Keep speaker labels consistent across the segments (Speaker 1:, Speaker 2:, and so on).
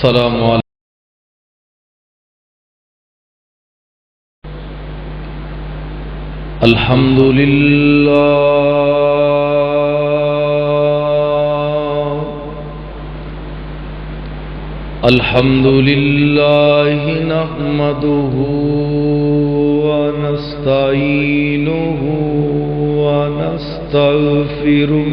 Speaker 1: السلام علیکم. الحمد لله نحمده ونستعينه ونستغفره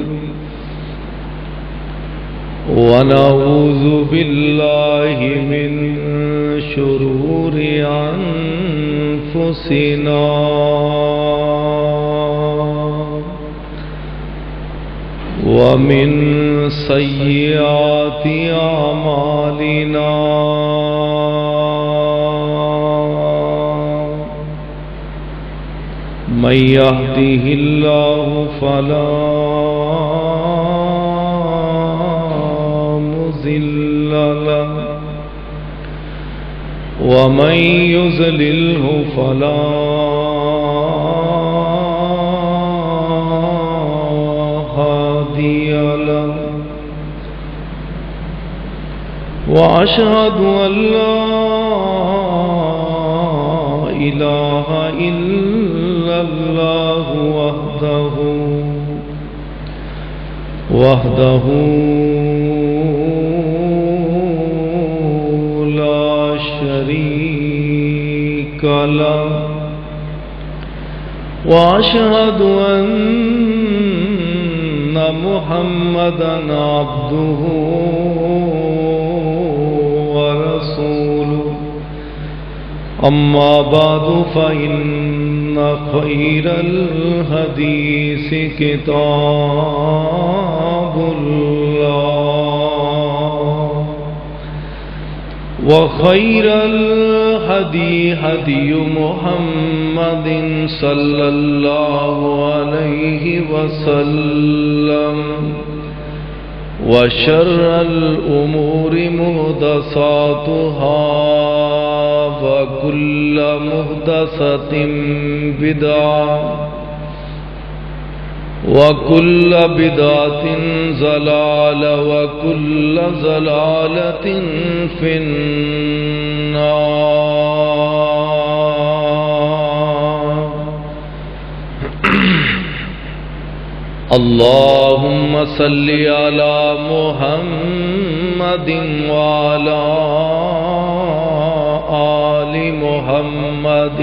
Speaker 1: ونعوذ بالله من شرور أنفسنا ومن سيئات أعمالنا من يهده الله فلا مضل له ومن يضلله فلا هادي له وأشهد أن لا إله إلا الله وحده لا شريك له وأشهد أن محمدًا عبده ورسوله أما بعد فإن خير الحديث كتاب الله وخير الهدي هدي محمد صلى الله عليه وسلم وشر الأمور محدثاتها وكل محدثة بدعة وكل بدعة ضلالة وكل ضلالة في النار. اللهم صل على محمد وعلى آل محمد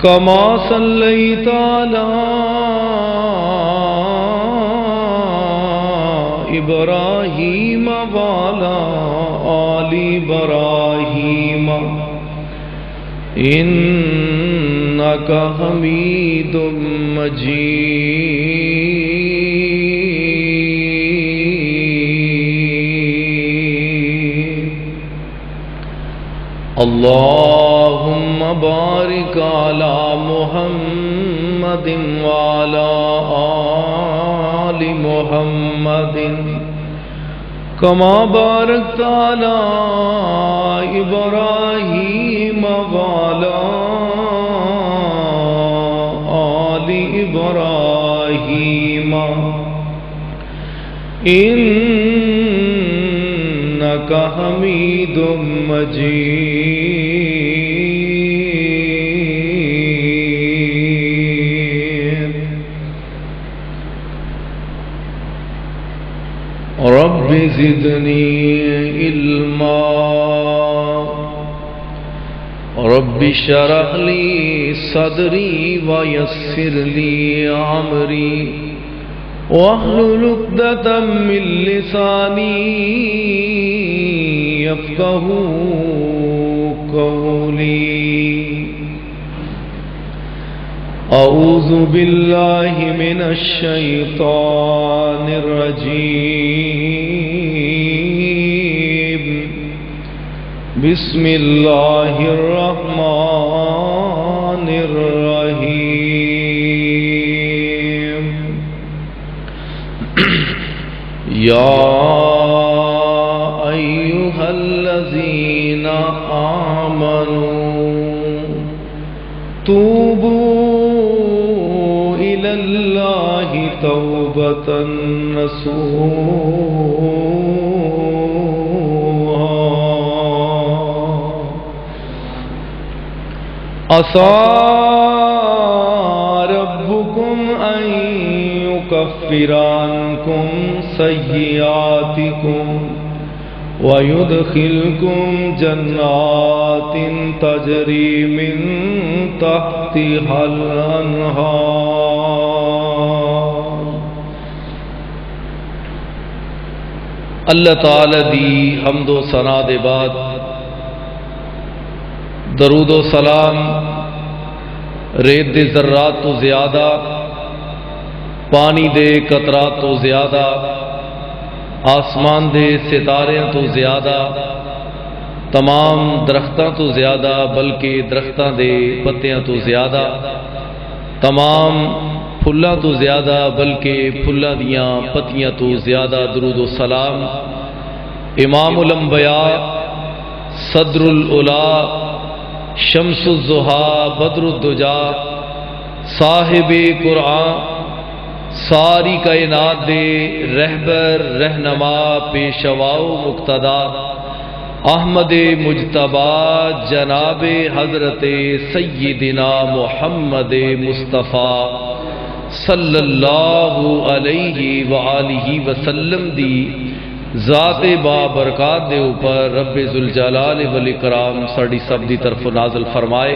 Speaker 1: كما صليت على إبراهيم وعلى آل إبراهيم إنك حميد مجيد. اللهم بارك على محمد وعلى آل محمد كما باركت على إبراهيم وعلى آل إبراهيم إنك حميد مجيد. رب زدني علما رب اشرح لي صدري ويسر لي أمري واحلل عقدة من لساني يفقهوا قولي. أعوذ بالله من الشيطان الرجيم. بسم الله الرحمن الرحيم. يا أيها الذين آمنوا توبوا إلى الله توبة نصوحا عسى ربكم أن يكفر عنكم سيئاتكم ويدخلكم جنات تجري من تحتها الأنهار۔ اللہ تعالی دی حمد و ثنا دے بعد درود و سلام ریت دے ذرات تو زیادہ، پانی دے قطرات تو زیادہ، آسمان دے ستاریاں تو زیادہ، تمام درختاں تو زیادہ بلکہ درختاں دے پتیاں تو زیادہ، تمام پھلاں تو زیادہ بلکہ پھلاں دیاں پتیاں تو زیادہ درود و سلام امام الانبیاء صدر الاولا شمس الضحیٰ بدر الدجا صاحب قرآن ساری کائنات دے رہبر رہنما پیشوا و مقتدا احمد مجتبی جناب حضرت سیدنا محمد مصطفیٰ صلی اللہ علیہ وآلہ وسلم دی ذات بابرکات دے اوپر رب ذوالجلال والاکرام ساڑی سب دی طرف نازل فرمائے۔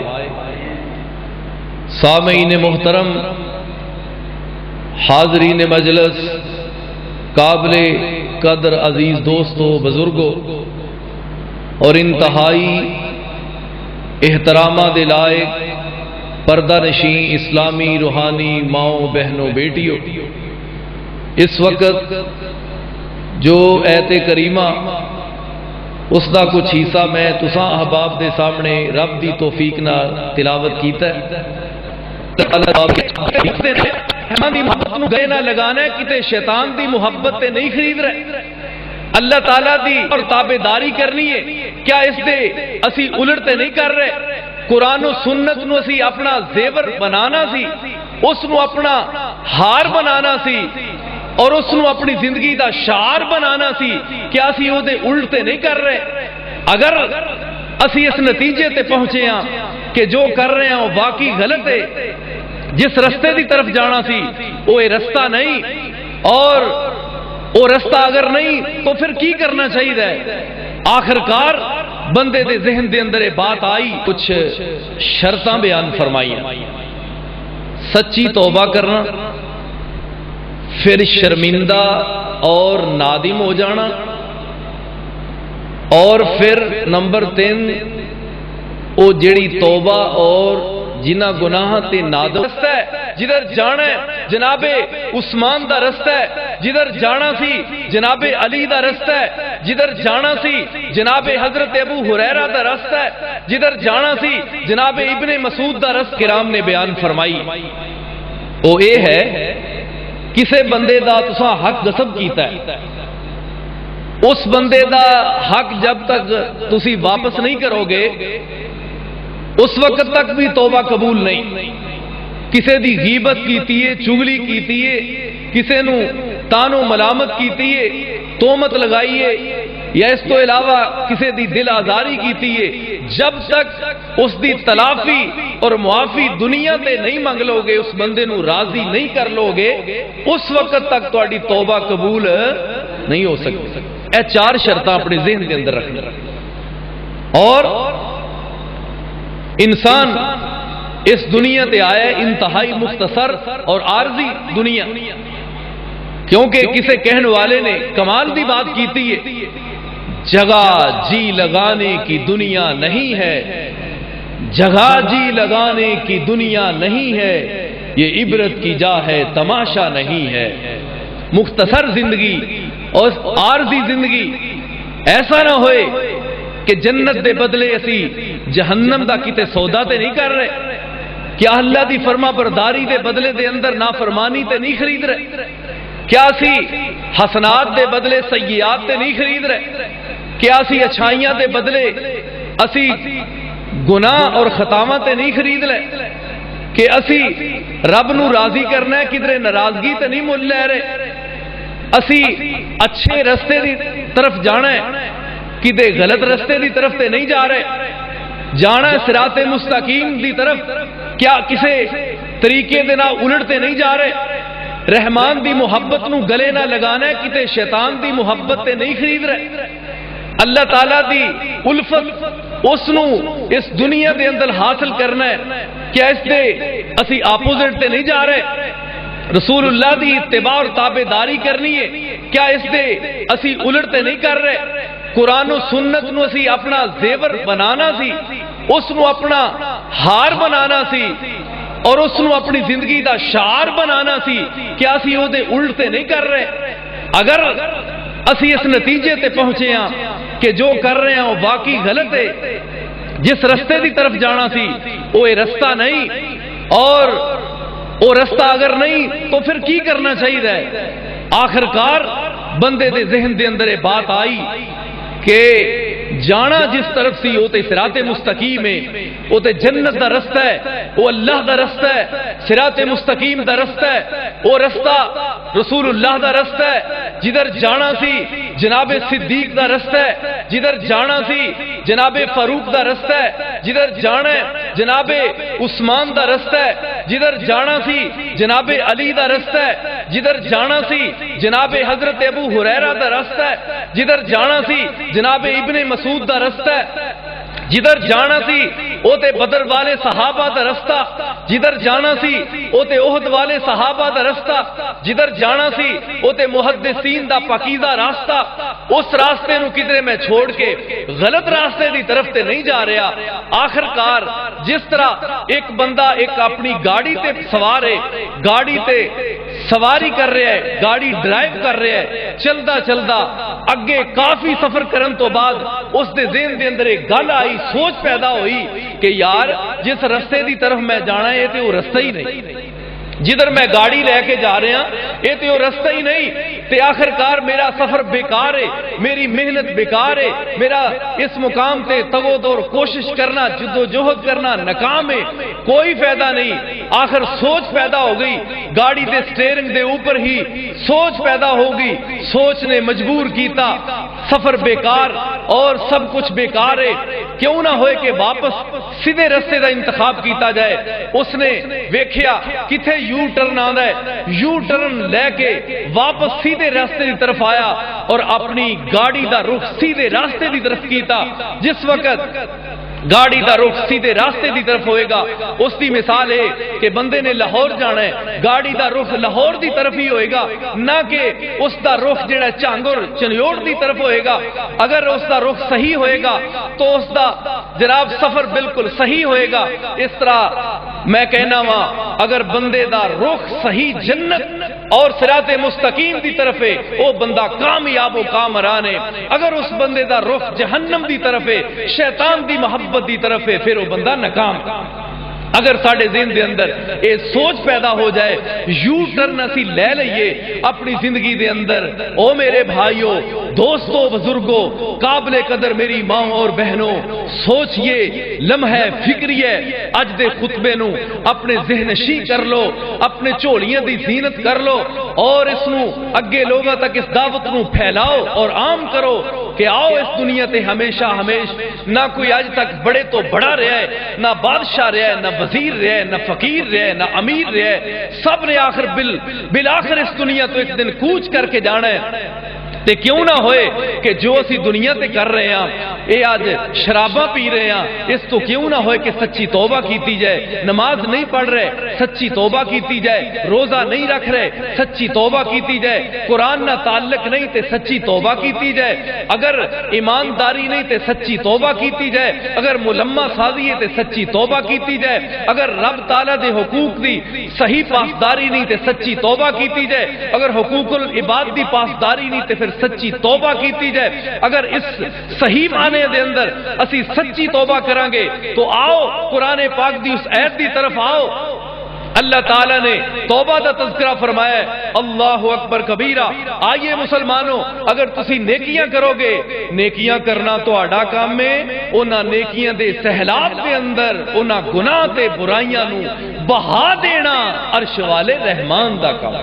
Speaker 1: سامعین محترم، حاضرین مجلس، قابل قدر عزیز دوستو، بزرگوں اور انتہائی احترامات دے لائق پردہ نشین اسلامی روحانی ماؤں بہنوں بیٹیوں، اس وقت جو ایت کریمہ اس دا کچھ حصہ میں تساں احباب دے سامنے رب دی توفیق نال تلاوت کیتا ہے۔ دی محبت نو گلے نہ لگانا ہے، کتے شیطان دی محبت تے نہیں خرید رہے، اللہ تعالیٰ دی اور تابعداری کرنی ہے، کیا اس دے اسی الٹتے نہیں کر رہے؟ قرآن و سنت نو اسی اپنا زیور بنانا سی، اس نو اپنا ہار بنانا سی اور اس نو اپنی زندگی دا شعار بنانا سی، کیا اسی او دے الٹتے نہیں کر رہے؟ اگر اسی اس نتیجے تے پہنچے ہاں کہ جو کر رہے ہیں وہ واقعی غلط ہے، جس رستے دی طرف جانا سی وہ یہ رستہ نہیں، اور وہ رستہ اگر نہیں تو پھر کی کرنا چاہیے؟ آخرکار بندے دے ذہن دے اندر بات آئی، کچھ شرطاں بیان فرمائی، سچی توبہ کرنا، پھر شرمندہ اور نادم ہو جانا، اور پھر نمبر 3 وہ جیڑی توبہ اور جنہ گناہ تے نادم رستہ ہے جدھر جانا ہے جناب عثمان دا رستہ ہے، جدھر جانا سی جناب علی دا رستہ ہے، جدھر جانا سی جناب حضرت ابو ہریرہ دا رستہ ہے، جدھر جانا سی جناب ابن مسعود دا رستہ کرام نے بیان فرمائی۔ وہ اے ہے کسے بندے دا تساں حق غصب کیتا ہے، اس بندے دا حق جب تک تسی واپس نہیں کرو گے اس وقت تک بھی توبہ قبول نہیں۔ کسے دی غیبت کیتی ہے، چگلی کیتی ہے، کسے نو تانو ملامت کیتی ہے، تہمت لگائی ہے، یا اس تو علاوہ کسے دی دل آزاری کیتی ہے، جب تک اس دی تلافی اور معافی دنیا تے نہیں منگ لو گے، اس بندے نو راضی نہیں کر لو گے، اس وقت تک تہاڈی توبہ قبول نہیں ہو سکتی۔ اے 4 شرطاں اپنے ذہن کے اندر رکھنا۔ اور انسان اس دنیا تے آیا ہے انتہائی مختصر اور عارضی دنیا، کیونکہ کسے کہنے والے نے کمال دی بات کیتی ہے، جگہ جی لگانے کی دنیا نہیں ہے، جگہ جی لگانے کی دنیا نہیں ہے، یہ عبرت کی جا ہے تماشا نہیں ہے۔ مختصر زندگی اور عارضی زندگی، ایسا نہ ہوئے کہ جنت دے بدلے اسی جہنم دا کتے سودا تے نہیں کر رہے، کیا اللہ دی فرما برداری دے بدلے دے اندر نافرمانی تے نہیں خرید رہے، کیا اسی حسنات دے بدلے سیئات تے نہیں خرید رہے، کیا اسی اچھائیاں دے بدلے اسی گناہ اور خطاواں تے نہیں خرید لے، کہ اسی رب نو راضی کرنا ہے کدھر ناراضگی تے نہیں مل لے رہے، اسی اچھے رستے دی طرف جانا ہے کدے غلط رستے دی طرف تے نہیں جا رہے۔ جانا ہے صراط مستقیم دی طرف، کیا کسے طریقے دے نال الٹتے نہیں جا رہے؟ رحمان دی محبت نو گلے نہ لگانا ہے، کتے شیطان دی محبت تے نہیں خرید رہے؟ اللہ تعالیٰ دی الفت اس نو اس دنیا دے اندر حاصل کرنا ہے، کیا اس دے اسی اپوزٹ تے نہیں جا رہے؟ رسول اللہ دی اتباع اور تابعداری کرنی ہے، کیا اس دے اسی الٹتے نہیں کر رہے؟ قرآن و سنت نو اسی اپنا زیور بنانا سی، اس نو اپنا ہار بنانا سی اور اس نو اپنی زندگی دا شعار بنانا سی، کیا اسی او دے الٹتے نہیں کر رہے؟ اگر اسی اس نتیجے تے پہنچے ہاں کہ جو کر رہے ہیں وہ واقعی غلط ہے، جس رستے دی طرف جانا سی وہ یہ رستہ نہیں، اور وہ رستہ اگر نہیں تو پھر کی کرنا چاہیے؟ آخر کار بندے دے ذہن دے اندر یہ بات آئی کہ جانا جس طرف سی وہ تے صراط مستقیم ہے، وہ تے جنت دا رستہ ہے، وہ اللہ دا رستہ ہے، صراط مستقیم دا رستہ ہے، وہ رستہ رسول اللہ دا رستہ ہے، جدھر جانا سی جناب صدیق دا رستہ ہے، جدھر جانا سی جناب فاروق دا رستہ ہے، جدھر جانا ہے جناب عثمان دا رستہ ہے، جدھر جانا سی جناب علی دا رستہ ہے، جدھر جانا سی جناب حضرت ابو ہریرہ دا رستہ ہے، جدھر جانا سی جناب ابن مسعود دا رستہ ہے، جدھر جانا سی او تے بدر والے صحابہ دا رستہ، جدھر جانا سی او تے احد والے صحابہ دا رستہ، جدھر جانا سی او تے محدثین دا پاکیزہ راستہ، اس راستے نو کدھر میں چھوڑ کے غلط راستے دی طرف تے نہیں جا رہا۔ آخر کار جس طرح ایک بندہ ایک اپنی گاڑی تے سوار ہے، گاڑی تے سواری کر رہا ہے، گاڑی ڈرائیو کر رہا ہے، چلدا چلدا اگے کافی سفر کرن تو بعد اس دے ذہن دے اندر ایک گل آئی، سوچ پیدا ہوئی کہ یار جس رستے دی طرف میں جانا ہے تے وہ رستہ ہی نہیں، جدھر میں گاڑی لے کے جا رہا یہ تے وہ رستہ ہی نہیں، تے آخر کار میرا سفر بیکار ہے، میری محنت بیکار ہے، میرا اس مقام تے تگو دور کوشش کرنا جدوجہد کرنا ناکام ہے، کوئی فائدہ نہیں۔ آخر سوچ پیدا ہو گئی، گاڑی دے سٹیئرنگ دے اوپر ہی سوچ پیدا ہو گئی، سوچ نے مجبور کیتا سفر بیکار اور سب کچھ بیکار ہے، کیوں نہ ہوئے کہ واپس سیدھے رستے دا انتخاب کیتا جائے۔ اس نے ویکھیا کتھے یو ٹرن آندا ہے، یو ٹرن لے کے واپس سیدھے راستے دی طرف آیا اور اپنی گاڑی دا رخ سیدھے راستے دی طرف کیتا۔ جس وقت گاڑی دا رخ سیدھے راستے دی طرف ہوئے گا، اس دی مثال ہے کہ بندے نے لاہور جانا ہے، گاڑی دا رخ لاہور دی طرف ہی ہوئے گا، نہ کہ اس دا رخ جڑا چانگور چنیوڑ دی طرف ہوئے گا۔ اگر اس دا رخ صحیح ہوئے گا تو اس دا جناب سفر بالکل صحیح ہوئے گا۔ اس طرح میں کہنا وا اگر بندے دا رخ صحیح جنت اور صراط مستقیم دی طرف ہے وہ بندہ کامیاب و کامران ہے، اگر اس بندے دا رخ جہنم دی طرف ہے شیطان دی محبت دی طرف ہے پھر وہ بندہ ناکام۔ اگر ساڑھے ذہن دے اندر یہ سوچ پیدا ہو جائے یو ٹرن اسی لے لئیے اپنی زندگی دے اندر، او میرے بھائیوں دوستوں بزرگوں قابل قدر میری ماں اور بہنوں، سوچئے لمحہ فکریے اج دے خطبے نو اپنے ذہنشی کر لو، اپنے چوڑیاں دی زینت کر لو اور اس نو اگے لوگوں تک اس دعوت نو پھیلاؤ اور عام کرو کہ آؤ اس دنیا تے ہمیشہ نہ کوئی آج تک بڑے تو بڑا رہا ہے، نہ بادشاہ رہا ہے، نہ وزیر رہا ہے، نہ فقیر رہا ہے، نہ امیر رہا ہے، سب نے آخر بالآخر اس دنیا تو ایک دن کوچ کر کے جانا ہے۔ تے کیوں نہ ہوئے کہ جو اسی دنیا تے کر رہے ہیں اے آج شراباں پی رہے ہیں، اس تو کیوں نہ ہوئے کہ سچی توبہ کیتی جائے، نماز نہیں پڑھ رہے سچی توبہ کیتی جائے، روزہ نہیں رکھ رہے سچی توبہ کیتی جائے، قرآن نہ تعلق نہیں تے سچی توبہ کیتی جائے، اگر ایمانداری نہیں تے سچی توبہ کیتی جائے، اگر ملمہ سازی ہے تے سچی توبہ کیتی جائے، اگر رب تعالیٰ دے حقوق دی صحیح پاسداری نہیں تے سچی توبہ کیتی جائے، اگر حقوق العباد دی پاسداری نہیں تے پھر سچی توبہ کیتی جائے، اگر اس صحیح معنی دے اندر اسی سچی توبہ کریں گے تو آؤ قرآن پاک دی اس آیت دی طرف آؤ۔ اللہ تعالیٰ نے توبہ دا تذکرہ فرمایا ہے، اللہ اکبر کبیرہ۔ آئیے مسلمانوں اگر تسی نیکیاں کرو گے، نیکیاں کرنا تو آڈا کام میں انہاں نیکیاں دے سہلاب دے اندر انہاں گناہ تے برائیاں نو بہا دینا عرش والے رحمان دا کام۔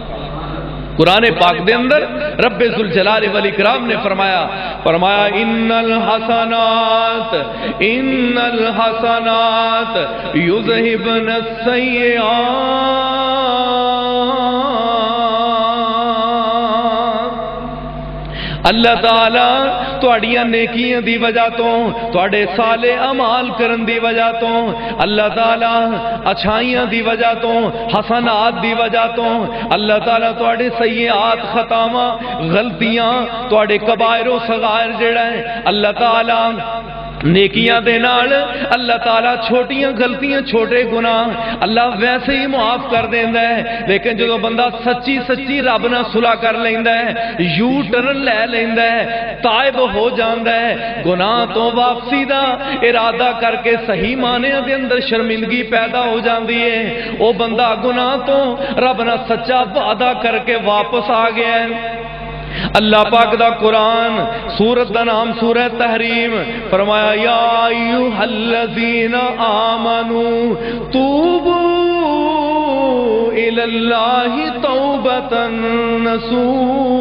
Speaker 1: قرآن پاک دے اندر رب ذوالجلال والاکرام نے فرمایا ان الحسنات یذہبن السیئات۔ اللہ تعالیٰ تواڈیاں نیکیاں دی وجہ تو، تواڈے صالح اعمال کرن دی وجہ تو، اللہ تعالیٰ اچھائیاں دی وجہ تو، حسنات دی وجہ تو، اللہ تعالیٰ تواڈے سیئات خطاواں غلطیاں تواڈے کبائر و صغائر جڑا ہے اللہ تعالیٰ نیکیاں دے نال اللہ تعالیٰ چھوٹیاں غلطیاں چھوٹے گناہ اللہ ویسے ہی معاف کر دیندا ہے، لیکن جدو بندہ سچی رب نال صلح کر لیندا ہے، یو ٹرن لے لیندا ہے، تائب ہو جاندا ہے، گناہ تو واپسی دا ارادہ کر کے صحیح معنی دے اندر شرمندگی پیدا ہو جاندی ہے، او بندہ گناہ تو رب نال سچا وعدہ کر کے واپس آ گیا ہے۔ اللہ پاک دا قرآن سورت دا نام سورہ تحریم فرمایا یا ایھا الذین آمنوا توبوا الی اللہ توبۃ نصوحا،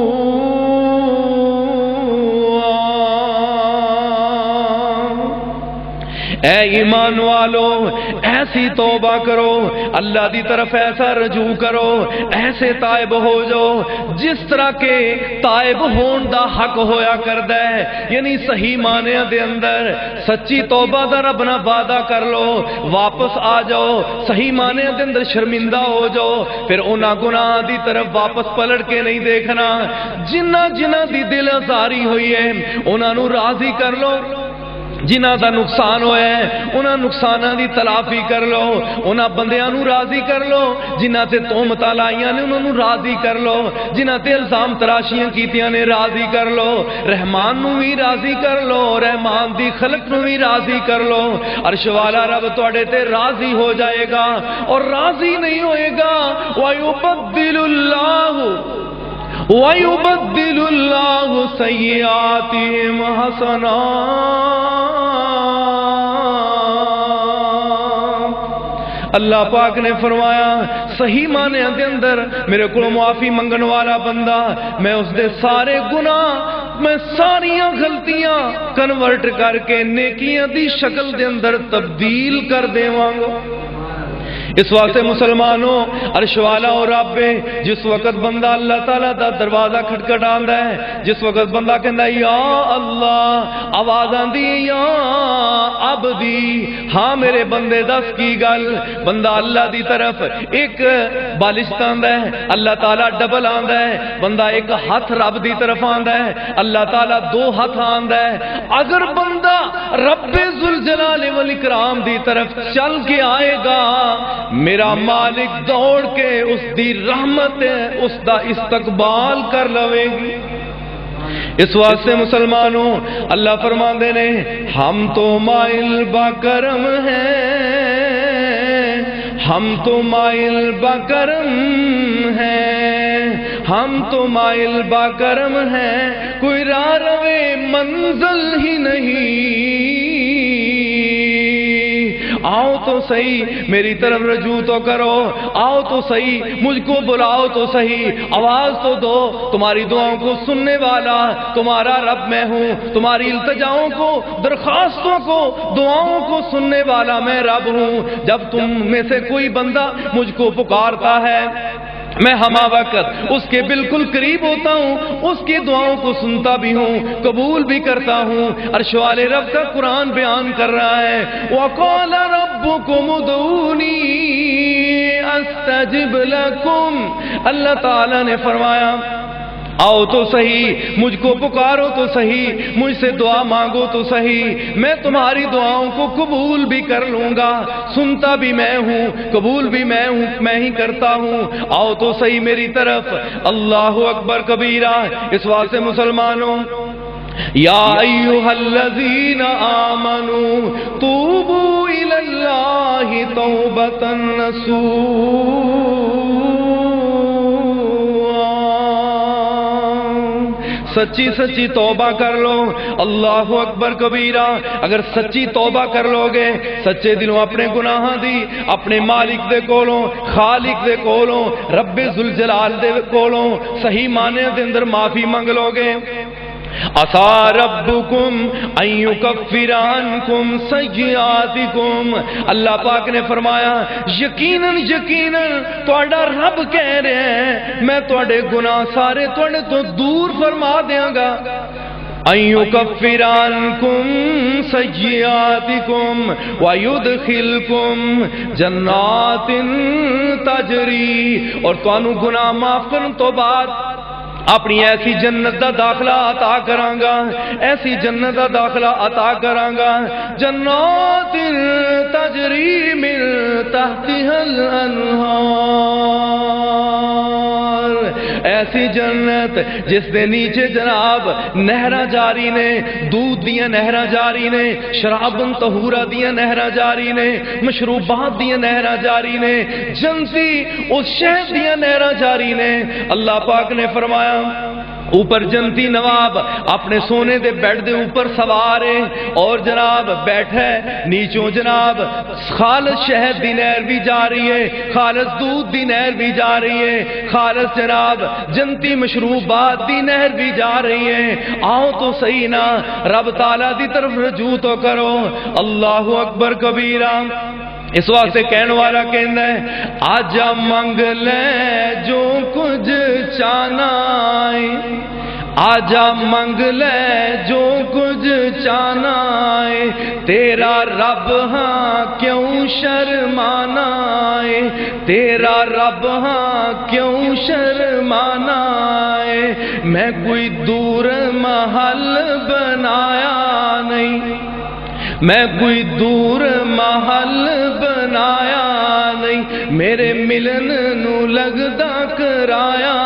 Speaker 1: اے ایمان والو ایسی توبہ کرو، اللہ دی طرف ایسا رجوع کرو، ایسے تائب ہو جاؤ جس طرح کے تائب ہون دا حق ہویا کردا ہے، یعنی صحیح معنی دے اندر سچی توبہ دا رب نہ وعدہ کر لو، واپس آ جاؤ، صحیح معنی دے اندر شرمندہ ہو جاؤ، پھر انہاں گناہ دی طرف واپس پلٹ کے نہیں دیکھنا، جنہ دی دل آزاری ہوئی ہے انہاں نو راضی کر لو، جنہ دا نقصان ہویا ہے انہاں نقصاناں دی تلافی کر لو، انہاں بندیاں نو راضی کر لو جنہ تے تہمتاں لائیاں نے انہاں نو راضی کر لو، جنہ تے الزام تراشیاں کیتیاں نے راضی کر لو، رحمان نو بھی راضی کر لو، رحمان دی خلق نو بھی راضی کر لو، عرش والا رب تواڈے تے راضی ہو جائے گا، اور راضی نہیں ہوئے گا وَيُبَدِّلُ اللَّهُ سَيِّئَاتِهِمْ حَسَنَاتٍ۔ اللہ پاک نے فرمایا صحیح معنی دے اندر میرے کو معافی منگن والا بندہ میں اس دے سارے گناہ میں ساریاں غلطیاں کنورٹ کر کے نیکیاں دی شکل دے اندر تبدیل کر دیواں گا۔ اس واسطے مسلمانوں عرش والا اور رب جس وقت بندہ اللہ تعالیٰ دا دروازہ کھٹکھٹاندا ہے، جس وقت بندہ کہندا ہے یا اللہ، آواز آندی یا عبدی، ہاں میرے بندے دس کی گل، بندہ اللہ دی طرف ایک بالشت آندا ہے، اللہ تعالیٰ ڈبل آندا ہے، بندہ ایک ہاتھ رب دی طرف آندا ہے، اللہ تعالیٰ دو ہاتھ آندا ہے۔ اگر بندہ رب ذوالجلال والاکرام دی طرف چل کے آئے گا، میرا مالک دوڑ کے اس دی رحمت اس دا استقبال کر لوے گی۔ اس واسطے مسلمانوں اللہ فرماندے نے ہم تو مائل با کرم ہیں، ہم تو مائل با کرم ہیں، ہم تو مائل با کرم ہیں، کوئی راہ روے منزل ہی نہیں، آؤ تو صحیح میری طرف رجوع تو کرو، آؤ تو صحیح مجھ کو بلاؤ تو صحیح، آواز تو دو، تمہاری دعاؤں کو سننے والا تمہارا رب میں ہوں، تمہاری التجاؤں کو، درخواستوں کو، دعاؤں کو سننے والا میں رب ہوں۔ جب تم میں سے کوئی بندہ مجھ کو پکارتا ہے میں ہما وقت اس کے بالکل قریب ہوتا ہوں، اس کی دعاؤں کو سنتا بھی ہوں، قبول بھی کرتا ہوں۔ عرش والے رب کا قرآن بیان کر رہا ہے وَقَالَ رَبُّكُمُ ادْعُونِي أَسْتَجِبْ لَكُمْ، اللہ تعالیٰ نے فرمایا آؤ تو صحیح مجھ کو پکارو تو صحیح، مجھ سے دعا مانگو تو صحیح، میں تمہاری دعاؤں کو قبول بھی کر لوں گا، سنتا بھی میں ہوں، قبول بھی میں ہوں، میں ہی کرتا ہوں، آؤ تو صحیح میری طرف۔ اللہ اکبر کبیرہ۔ اس واسطے مسلمانوں یا ایھا الذین آمنوا توبوا الی اللہ توبۃ نصوحا، سچی سچی توبہ کر لو. اللہ اکبر کبیرہ. اگر سچی توبہ کر لو گے سچے دلوں اپنے گناہاں دی اپنے مالک دے کولوں خالق دے کولوں رب ذوالجلال دے کولوں صحیح معنی دے اندر معافی منگ لو گے. عسى ربكم ان يكفر عنكم سيئاتكم. اللہ پاک نے فرمایا یقیناً یقیناً تہاڈا رب کہہ رہا ہے میں تہاڈے گناہ سارے تہاڈے تو دور فرما دیاں گا. ان يكفر عنكم سيئاتكم ويدخلكم جنات تجری. اور تانوں گناہ معاف کرن تو بعد اپنی ایسی جنت دا داخلہ عطا کراں گا ایسی جنت دا داخلہ عطا کراں گا جنات تجری من تحتها الانہار. ایسی جنت جس دے نیچے جناب نہراں جاری نے دودھ دیاں نہراں جاری نے شرابن طہورا دیاں نہراں جاری نے مشروبات دیاں نہراں جاری نے جنتی اس شہد دیاں نہراں جاری نے. اللہ پاک نے فرمایا اوپر جنتی نواب اپنے سونے دے بیڈ دے اوپر سوار ہے اور جناب بیٹھا ہے نیچوں جناب خالص شہد دی نہر بھی جا رہی ہے خالص دودھ دی نہر بھی جا رہی ہے خالص جناب جنتی مشروبات دی نہر بھی جا رہی ہے. آؤ تو صحیح نا رب تعالیٰ دی طرف رجوع تو کرو. اللہ اکبر کبیرہ. اس واسطے کہنے والا کہنا ہے آجا منگ لے جو کچھ چاہنا ہے آجا منگ لے جو کچھ چاہنا ہے تیرا رب ہاں کیوں شرمانا ہے تیرا رب ہاں کیوں شرمانا ہے. میں کوئی دور محل بنایا نہیں میں کوئی دور محل بنایا نہیں میرے ملن نو لگدا کرایا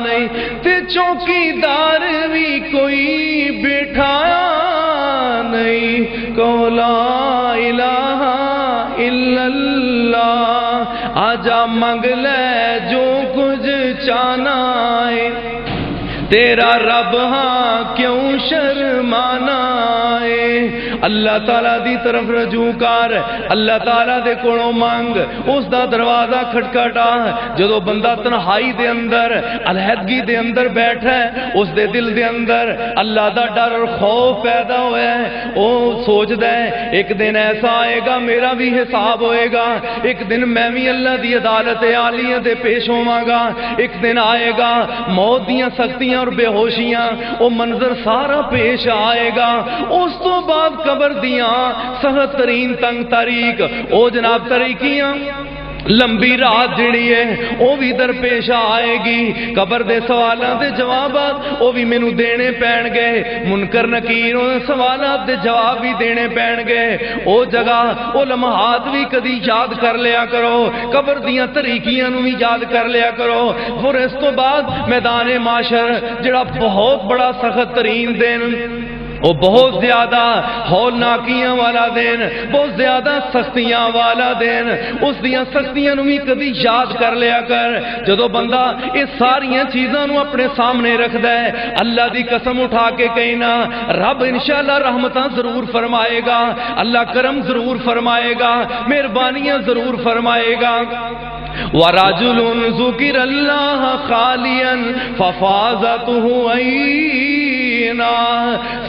Speaker 1: نہیں تے چوکی دار بھی کوئی بٹھایا نہیں. کو لا الہ الا اللہ آجا منگ لے جو کچھ چاہنا ہے تیرا رب ہاں کیوں شرمانا ہے. اللہ تعالیٰ دی طرف رجوع کر اللہ تعالیٰ دے کولوں مانگ اس دا دروازہ کھٹکھٹا. جدو بندہ تنہائی دے اندر علیحدگی دے اندر بیٹھا ہے اس دے دل دے اندر اللہ دا ڈر اور خوف پیدا ہوا ہے. او سوچدا ہے ایک دن ایسا آئے گا میرا بھی حساب ہوئے گا ایک دن میں بھی اللہ دی عدالت عالیہ دے پیش ہوواں گا ایک دن آئے گا موت دیاں سختیاں اور بے ہوشیاں وہ منظر سارا پیش آئے گا. اس تو بعد قبر دیاں سخت ترین تنگ تاریخ او جناب طریقیاں لمبی رات جڑی ہے وہ بھی درپیش آئے گی. قبر دے سوالاں دے جوابات وہ بھی مینوں دینے پین گے منکر نکیر سوالات دے جواب بھی دینے پین گے. او جگہ او لمحات بھی کدی یاد کر لیا کرو قبر دیاں طریقیاں نو بھی یاد کر لیا کرو. پھر اس تو بعد میدان معاشر جڑا بہت بڑا سخت ترین دن وہ بہت زیادہ ہولناکیاں والا دن بہت زیادہ سختیاں والا دن اس دیاں سختیاں نو بھی کدی یاد کر لیا کر. جدو بندہ اس ساریاں چیزاں نو اپنے سامنے رکھدا ہے اللہ دی قسم اٹھا کے کہنا رب انشاءاللہ رحمتاں ضرور فرمائے گا اللہ کرم ضرور فرمائے گا مہربانیاں ضرور فرمائے گا. وَرَجُلٌ ذُكِرَ اللَّهَ خَالِيًا فَفَاضَتْهُ عَيْنًا.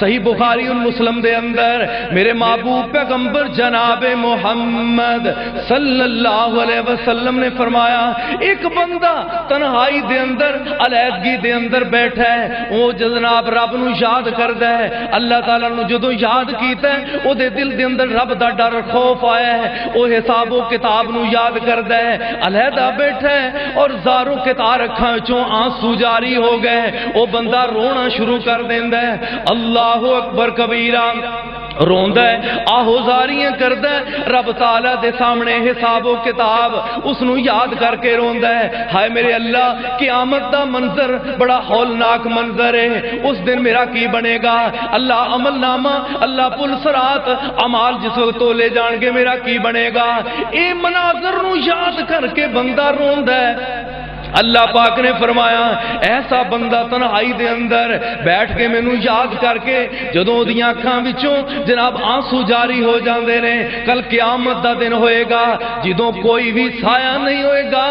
Speaker 1: صحیح بخاری اور مسلم دے اندر میرے محبوب پیغمبر جناب محمد صلی اللہ علیہ وسلم نے فرمایا ایک بندہ تنہائی دے اندر علیحدگی دے اندر بیٹھا ہے وہ جناب رب نو یاد کردا ہے اللہ تعالیٰ نو جدو یاد کیتا ہے او دے دل دے اندر رب دا ڈر خوف آیا ہے او حساب و کتاب نو یاد کردا ہے علیحدہ بیٹھا ہے اور زارو کتار اکھاں وچوں آنسو جاری ہو گئے او بندہ رونا شروع کر دیندا ہے. اللہ اکبر کبیرہ. روندا ہے آہوزاریاں کردا ہے رب تعالیٰ دے سامنے حساب و کتاب اس نو یاد کر کے روندا ہے ہائے میرے اللہ قیامت دا منظر بڑا ہولناک منظر ہے اس دن میرا کی بنے گا اللہ عمل نامہ اللہ پل صراط اعمال جس وقت تولے جان گے میرا کی بنے گا. اے مناظر نو یاد کر کے بندہ روندا ہے اللہ پاک نے فرمایا ایسا بندہ تنہائی دے اندر بیٹھ کے مینوں یاد کر کے جدوں دیاں اکھاں وچوں جناب آنسو جاری ہو جاندے نے، کل قیامت دا دن ہوئے گا جدوں کوئی بھی سایہ نہیں ہوئے گا،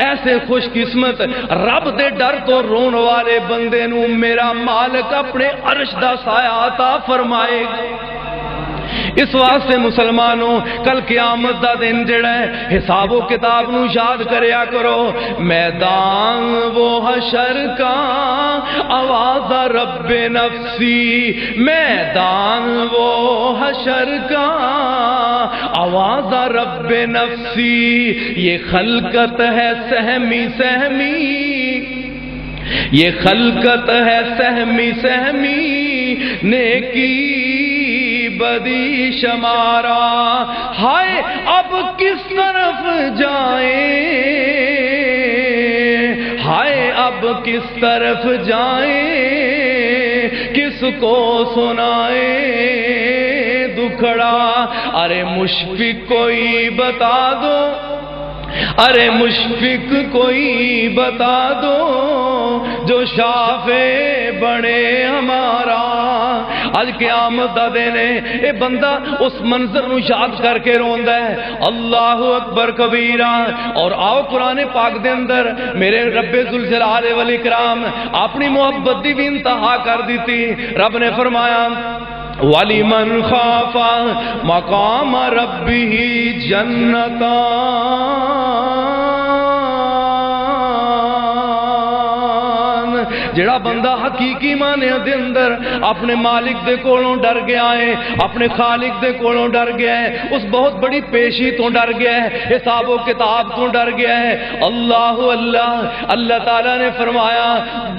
Speaker 1: ایسے خوش قسمت رب دے ڈر تو رون والے بندے نوں میرا مالک اپنے عرش دا سایہ عطا فرمائے گا۔ اس واسطے مسلمانوں کل قیامت دا دن جڑا ہے حساب و کتاب نو یاد کریا کرو، میدان وہ حشر کا آواز رب نفسی، میدان وہ حشر کا آواز رب نفسی، یہ خلقت ہے سہمی سہمی، یہ خلقت ہے سہمی سہمی، نیکی بدی شمارا، ہائے اب کس طرف جائیں، ہائے اب کس طرف جائیں، کس کو سنائیں دکھڑا، ارے مشفق کوئی بتا دو، ارے مشفق کوئی بتا دو، جو شافع بنے ہمارا۔ آج قیامت دا دن ہے، اے بندہ اس منظر نو یاد کر کے روندا ہے، اللہ اکبر کبیرہ۔ اور آؤ قرآن پاک دے اندر میرے رب ذوالجلال والاکرام اپنی محبت دی بھی انتہا کر دیتی۔ رب نے فرمایا وَلِمَنْ خَافَ مَقَامَ رَبِّهِ جَنَّتَانِ، جڑا بندہ حقیقی معنی دے اندر اپنے مالک دے کولوں ڈر گیا ہے، اپنے خالق دے کولوں ڈر گیا ہے، اس بہت بڑی پیشی تو ڈر گیا ہے، حساب و کتاب تو ڈر گیا ہے، اللہ اللہ اللہ تعالیٰ نے فرمایا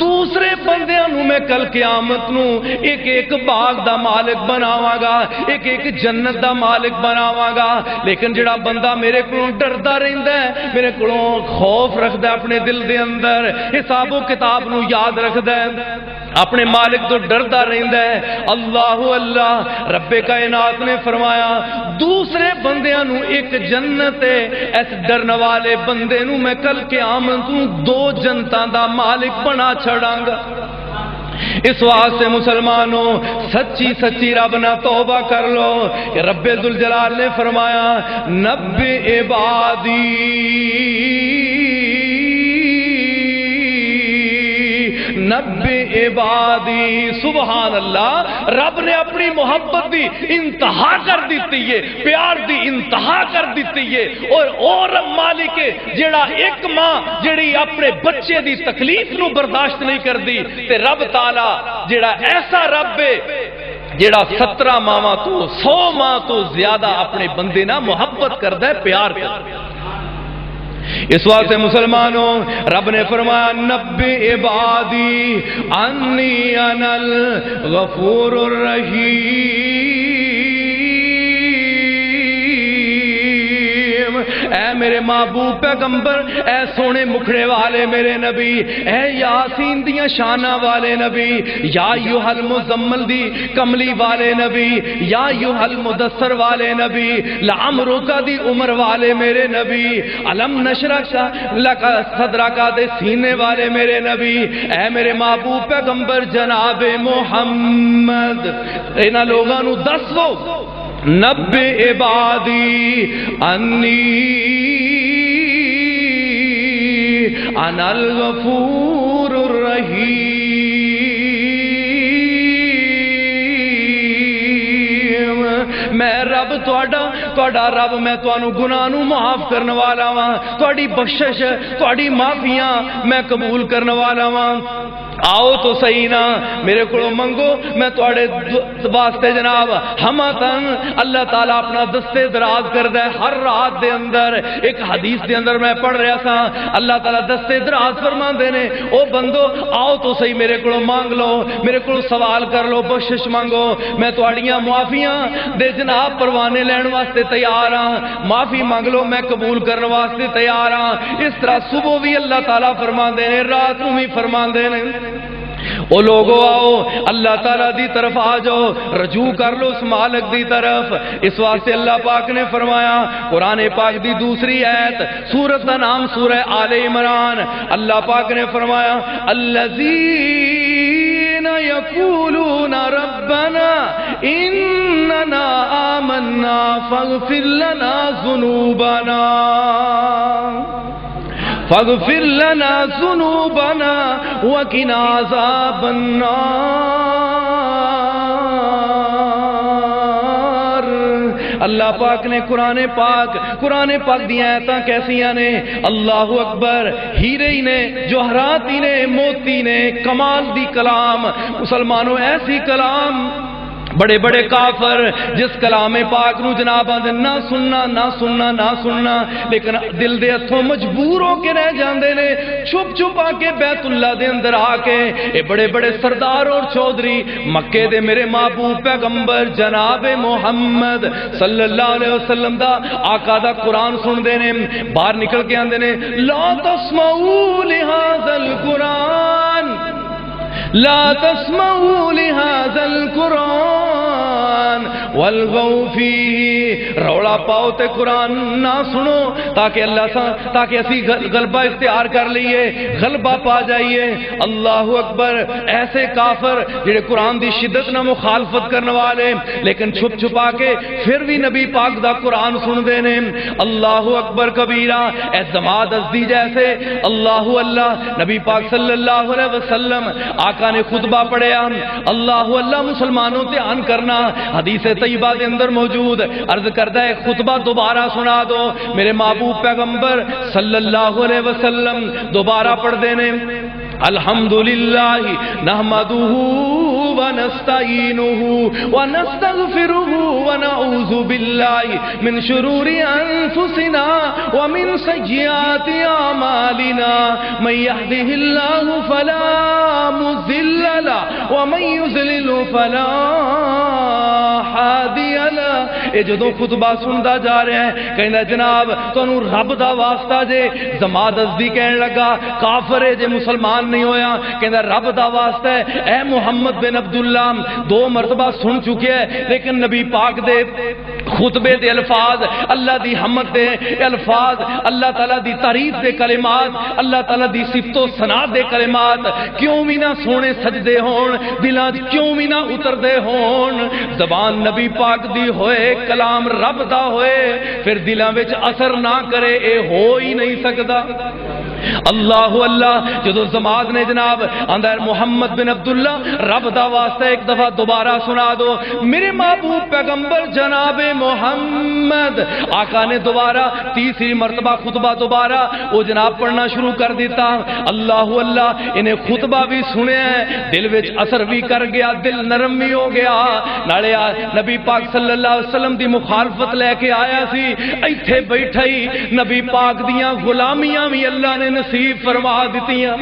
Speaker 1: دوسرے بندیاں نو میں کل قیامت نو ایک ایک باغ دا مالک بناواں گا، ایک ایک جنت دا مالک بناواں گا، لیکن جڑا بندہ میرے کولوں ڈردا رہندا ہے، میرے کولوں خوف رکھدا ہے اپنے دل دے اندر، حساب و کتاب نو یاد رکھدا ہے، اپنے مالک تو ڈردا رہندا ہے، اللہ اللہ رب کائنات نے فرمایا دوسرے بندیاں نو ایک جنت ہے، اس ڈرن والے بندے نو میں کل قیامت نو دو جنتاں دا مالک بنا چھڑاں گا۔ اس واسطے مسلمانوں سچی سچی رب نہ توبہ کر لو کہ رب ذوالجلال نے فرمایا نبئ عبادی نبئ عبادی، سبحان اللہ، رب نے اپنی محبت دی انتہا کر دیتی ہے، پیار دی انتہا کر دیتی ہے، اور مالک جڑا ایک ماں جڑی اپنے بچے دی تکلیف نو برداشت نہیں کردی، تے رب تعالی جڑا ایسا رب ہے جڑا 17 ماواں تو 100 ماں تو زیادہ اپنے بندے نہ محبت کردا ہے، پیار کردا ہے۔ اس واسطے مسلمانوں رب نے فرمایا نبئ عبادی انی انا الغفور الرحیم، اے میرے محبوب پیغمبر، اے سونے مکھڑے والے میرے نبی، اے یاسین دیاں شاناں والے نبی، یا ایھا المزمل دی کملی والے نبی، یا ایھا المدثر والے نبی، لعمرک دی عمر والے میرے نبی، علم نشرح لک صدرک دے سینے والے میرے نبی، اے میرے محبوب پیغمبر جناب محمد، انہاں لوگاں نو دس دو نبئ عبادی انی انا الغفور الرحیم، میں رب تہاڈا رب، میں تانوں گناہ نو معاف کرن والا واں، تہاڈی بخشش تہاڈی معافیاں میں قبول کرن والا واں۔ آؤ تو صحیح نا میرے کو منگو، میں تواڈے واسطے جناب ہمتن اللہ تعالیٰ اپنا دستے دراز کردا ہے۔ ہر رات دے اندر ایک حدیث دے اندر میں پڑھ رہا تھا، اللہ تعالیٰ دستے دراز فرماندے نے او بندو آؤ تو صحیح میرے کو مانگ لو، میرے کو سوال کر لو، بخشش مانگو، میں تواڈیاں معافیاں دے جناب پروانے لین واسطے تیار ہاں، معافی مانگ لو میں قبول کرنے واسطے تیار ہاں۔ اس طرح صبح بھی اللہ تعالیٰ فرماندے نے، رات نو بھی فرماندے نے۔ او لوگو آؤ اللہ تعالیٰ دی طرف آ جاؤ، رجوع کر لو اس مالک دی طرف۔ اس واسطے اللہ پاک نے فرمایا قرآن پاک دی دوسری آیت، سورت کا نام سورہ آل عمران، اللہ پاک نے فرمایا الذین یقولون ربنا اننا آمنا فاغفر لنا ذنوبنا فاغفر لنا ذنوبنا وقنا عذاب النار۔ اللہ پاک نے قرآن پاک دی آیتاں کیسیاں نے، اللہ اکبر، ہیرے ہی نے، جوہرات ہی نے، موتی نے، کمال دی کلام۔ مسلمانوں ایسی کلام، بڑے بڑے کافر جس کلام پاک نو جناب آدھے نہ سننا نہ سننا نہ سننا، لیکن دل دے ہتھوں مجبور ہو کے رہ جاندے نے، چھپ چھپ آ کے بیت اللہ دے اندر آ کے اے بڑے بڑے سردار اور چودھری مکے دے میرے محبوب پیغمبر جناب محمد صلی اللہ علیہ وسلم دا آقا دا قرآن سن دے نے، باہر نکل کے آندے نے لا تسمعوا لهذا القرآن لا تسمعوا لهذا القرآن والغوا فيه، رولا پاؤ تے قرآن نہ سنو تاکہ اسی غلبہ اختیار کر لئیے، غلبہ پا جائیے۔ اللہ اکبر، ایسے کافر جڑے قرآن دی شدت نہ مخالفت کرنے والے لیکن چھپ چھپا کے پھر بھی نبی پاک دا قرآن سن دینے۔ اللہ اکبر کبیرہ، اعتماد ازدی جیسے اللہ نبی پاک صلی اللہ علیہ وسلم آقا نے خطبہ پڑھیا، اللہ مسلمانوں دھیان کرنا، حدیث طیبہ دے اندر موجود، عرض کردہ ہے خطبہ دوبارہ سنا دو، میرے محبوب پیغمبر صلی اللہ علیہ وسلم دوبارہ پڑھ دینے الحمدللہ نحمدہ ونستعینہ ونستغفرہ ونعوذ باللہ من شرور انفسنا ومن سیئات اعمالنا من یہدہ اللہ فلا مضل له ومن يضلل فلا ہادی له۔ اے جدوں خطبہ سندا جا رہا ہے کہندا جناب تانوں رب دا واسطہ جے، زماد ازدی کہن لگا کافر ہے جے مسلمان نہیں ہویا، کہندا رب دا واسطہ ہے اے محمد بن عبداللہ، 2 مرتبہ سن چکے ہے لیکن نبی پاک دے خطبے دے الفاظ، اللہ دی حمد دے الفاظ، اللہ تعالیٰ دی تعریف دے کلمات، اللہ تعالیٰ دی صفت و ثنا دے کلمات کیوں بھی نہ سونے سجدے ہون، دلاں کیوں بھی نہ اتر دے ہون، زبان نبی پاک دی ہوئے، کلام رب دا ہوئے، پھر دلاں وچ اثر نہ کرے، اے ہو ہی نہیں سکدا۔ اللہ جدو زماد نے جناب اندر محمد بن عبداللہ رب دا واسطہ ایک دفعہ دوبارہ سنا دو، میرے محبوب پیغمبر جناب محمد آقا نے دوبارہ تیسری مرتبہ خطبہ دوبارہ وہ جناب پڑھنا شروع کر دیتا۔ اللہ انہیں خطبہ بھی سنے ہیں، دل وچ اثر بھی کر گیا، دل نرم بھی ہو گیا، نالے نبی پاک صلی اللہ علیہ وسلم دی مخالفت لے کے آیا سی، ایتھے بیٹھا ہی نبی پاک دیاں غلامیاں بھی اللہ نے نصیب فرما دیتیاں۔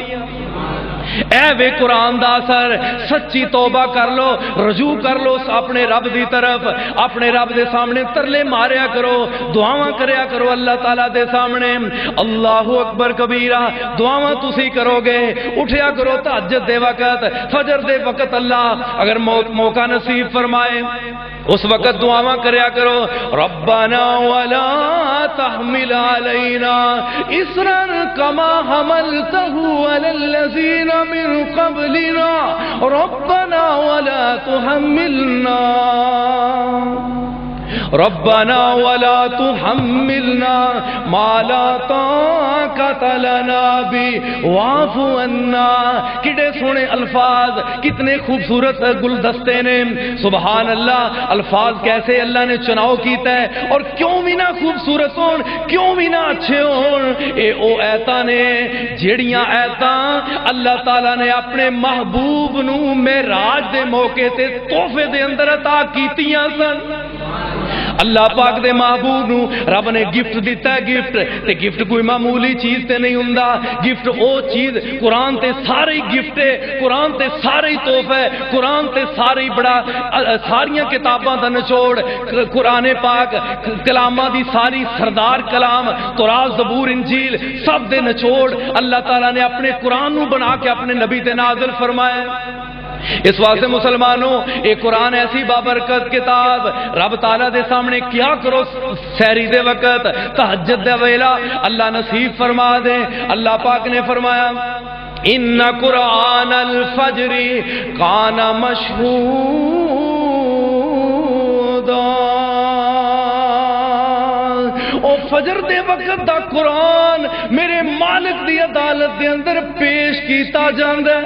Speaker 1: اے وے قرآن دا اثر، سچی توبہ کر لو، رجوع کر لو اپنے رب دی طرف، اپنے رب دے سامنے ترلے ماریا کرو، دعاواں کریا کرو اللہ تعالیٰ دے سامنے۔ اللہ اکبر کبیرہ، دعاواں تسی کرو گے، اٹھیا کرو تہجد دے وقت، فجر دے وقت، اللہ اگر موقع نصیب فرمائے اس وقت دعاواں کریا کرو، ربنا ولا تحمل علینا اسرا کما حملته علی الذین من قبلنا ربنا ولا تحملنا ما لا طاقت لنا به واعف عنا۔ کتنے سونے الفاظ، کتنے خوبصورت گلدستے نے، سبحان اللہ، الفاظ کیسے اللہ نے چناؤ کیتا ہے، اور کیوں بھی نہ خوبصورت ہون، کیوں بھی نہ اچھے ہون، اے او ایتاں نے جیڑیاں ایتاں اللہ تعالیٰ نے اپنے محبوب نو معراج دے موقع تے تحفے دے اندر عطا کیتیاں سن۔ اللہ پاک دے محبوب نو رب نے گفٹ دیتا ہے، گفٹ کوئی معمولی چیز تے نہیں ہوندا، گفٹ او چیز قرآن تے سارے گفٹ ہے، قرآن تے سارے تحفہ ہے، قرآن تے سارے بڑا ساریاں کتاباں دا نچوڑ، قرآن پاک کلاماں دی ساری سردار کلام، تورات زبور انجیل سب دے نچوڑ اللہ تعالیٰ نے اپنے قرآن نو بنا کے اپنے نبی تے نازل فرمایا۔ اس واسطے مسلمانوں ایک قرآن ایسی بابرکت کتاب، رب تعالیٰ دے سامنے کیا کرو سحری دے وقت، تہجد دے ویلا، اللہ نصیب فرما دے۔ اللہ پاک نے فرمایا ان قرآن الفجر کان مشہودا، او فجر دے وقت دا قرآن میرے مالک دی عدالت دے اندر پیش کیتا جاندا ہے۔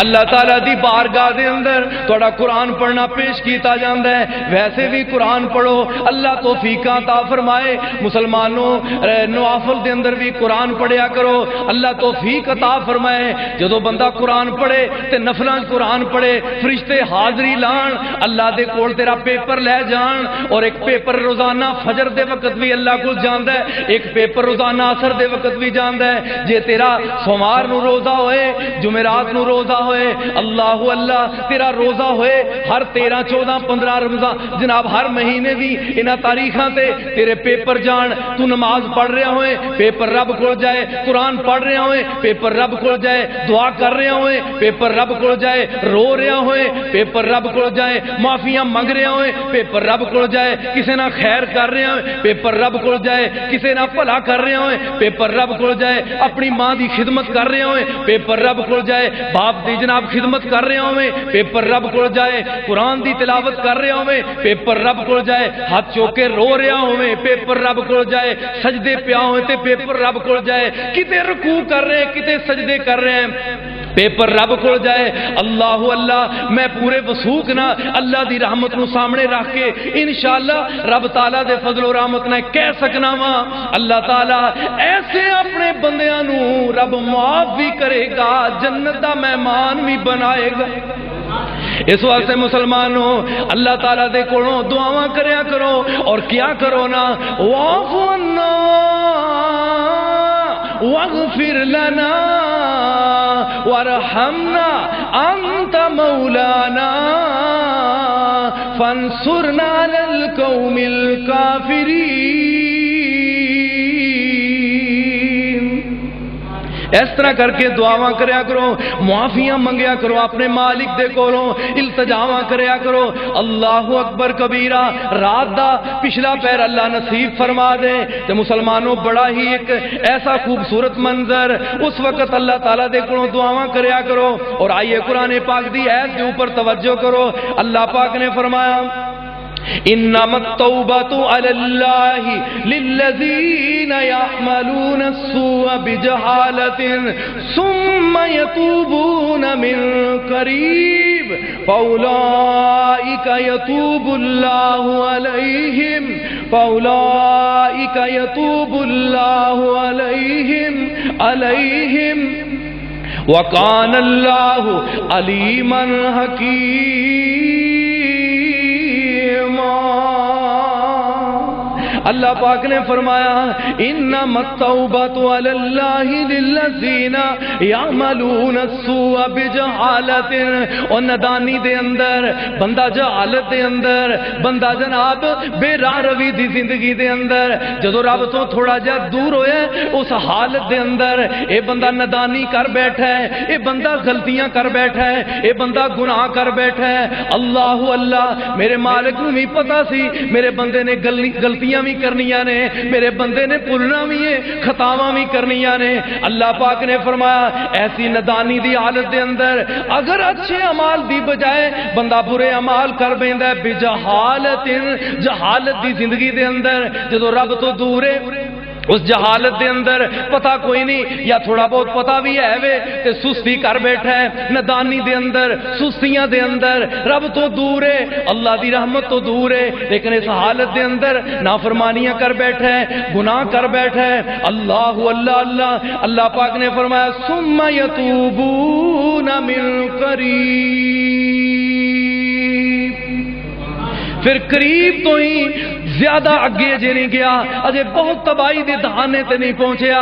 Speaker 1: اللہ تعالیٰ دی بارگاہ دے اندر تھوڑا قرآن پڑھنا پیش کیتا جاندا ہے۔ ویسے بھی قرآن پڑھو، اللہ توفیق عطا فرمائے۔ مسلمانوں نوافل دے اندر بھی قرآن پڑھیا کرو، اللہ توفیق عطا فرمائے۔ جدو بندہ قرآن پڑھے تے نفلاں قرآن پڑھے، فرشتے حاضری لان، اللہ دے کول تیرا پیپر لے جان، اور ایک پیپر روزانہ فجر دے وقت بھی اللہ کو جاندا ہے، ایک پیپر روزانہ عصر دے وقت بھی جاندا ہے۔ جے تیرا سوموار نو روزہ ہوئے، جمعرات نو روزہ ہوئے، اللہ اللہ تیرا روزہ ہوئے، ہر 13 14 15 رمضان جناب ہر مہینے دی انہاں تاریخاں تے تیرے پیپر جان، تو نماز پڑھ رہا ہوئے پیپر رب کو جائے، قرآن پڑھ رہا ہوئے پیپر رب کو جائے، دعا کر رہا ہوئے پیپر رب کو جائے، رو رہا ہوئے پیپر رب کو جائے، معافیاں منگ رہا ہوئے پیپر رب کو جائے، کسے نہ خیر کر رہا ہوئے پیپر رب کو جائے، کسے نہ بھلا کر رہا ہوئے پیپر رب کو جائے، اپنی ماں دی خدمت کر رہا ہوئے پیپر رب کو جائے، باپ دی جناب خدمت کر رہے ہوئے پیپر رب کو جائے، قرآن دی تلاوت کر رہے ہوئے پیپر رب کو جائے، ہاتھ چوکے رو رہا ہوئے پیپر رب کو جائے، سجدے پیا ہوئے تے پیپر رب کو جائے، کتے رکوع کر رہے ہیں کتے سجدے کر رہے ہیں پیپر رب کو جائے۔ اللہ اللہ میں پورے وسوخ نہ اللہ دی رحمت نو سامنے رکھ کے انشاءاللہ رب تعالیٰ دے فضل و رحمت نہ کہہ سکنا وا اللہ تعالیٰ ایسے اپنے بندیاں نو رب معاف بھی کرے گا، جنت دا مہمان بھی بنائے گا۔ اس واسطے مسلمانوں اللہ تعالیٰ دے کولوں دعاواں کریا کرو، اور کیا کرو نا واعف عنا واغفر لنا وارحمنا انت مولانا فانصرنا على القوم الكافرین۔ اس طرح کر کے دعاواں کریا کرو، معافیاں منگیا کرو اپنے مالک دے کولوں، التجاواں کریا کرو۔ اللہ اکبر کبیرہ، رات دا پچھلا پیر اللہ نصیب فرما دے تے مسلمانوں بڑا ہی ایک ایسا خوبصورت منظر اس وقت اللہ تعالیٰ دے کولوں دعاواں کریا کرو۔ اور آئیے قرآن پاک دی آیت کے اوپر توجہ کرو، اللہ پاک نے فرمایا انما التوبة على الله للذين يعملون السوء بجهالة ثم يتوبون من قريب فأولئك يتوب الله عليهم فأولئك يتوب الله عليهم وكان الله عليما حكيما۔ اللہ پاک نے فرمایا انما التوبۃ علی اللہ للذین یعملون السوء بجہالۃ، اور ندانی دے اندر بندہ جہالت دے اندر، بندہ جناب بے راہ روی دی زندگی دے اندر جدو رب تو تھوڑا جہا دور ہویا اس حالت دے اندر اے بندہ ندانی کر بیٹھا ہے، اے بندہ غلطیاں کر بیٹھا ہے، اے بندہ گناہ کر بیٹھا ہے۔ اللہ اللہ میرے مالک نو بھی پتا سی میرے بندے نے غلطیاں بھی کرنیاں نے، میرے بندے نے بھولنا بھی ہے، خطاواں بھی کرنیاں نے۔ اللہ پاک نے فرمایا ایسی ندانی دی حالت دے اندر اگر اچھے اعمال دی بجائے بندہ برے اعمال کر بیندا ہے بجہالت، جہالت دی زندگی دے اندر جدو رب تو دور ہے، اس جہالت دے اندر پتہ کوئی نہیں یا تھوڑا بہت پتہ بھی ہے وے تے سستی کر بیٹھا ہے، ندانی دے اندر سستیاں دے اندر رب تو دور ہے، اللہ دی رحمت تو دور ہے، لیکن اس حالت دے اندر نافرمانیاں کر بیٹھا ہے، گناہ کر بیٹھا ہے۔ اللہ اللہ اللہ اللہ پاک نے فرمایا ثم یتوبون من قریب، پھر قریب تو ہی زیادہ اگے جے نہیں گیا، اجے بہت تباہی دے دہانے تے نہیں پہنچیا۔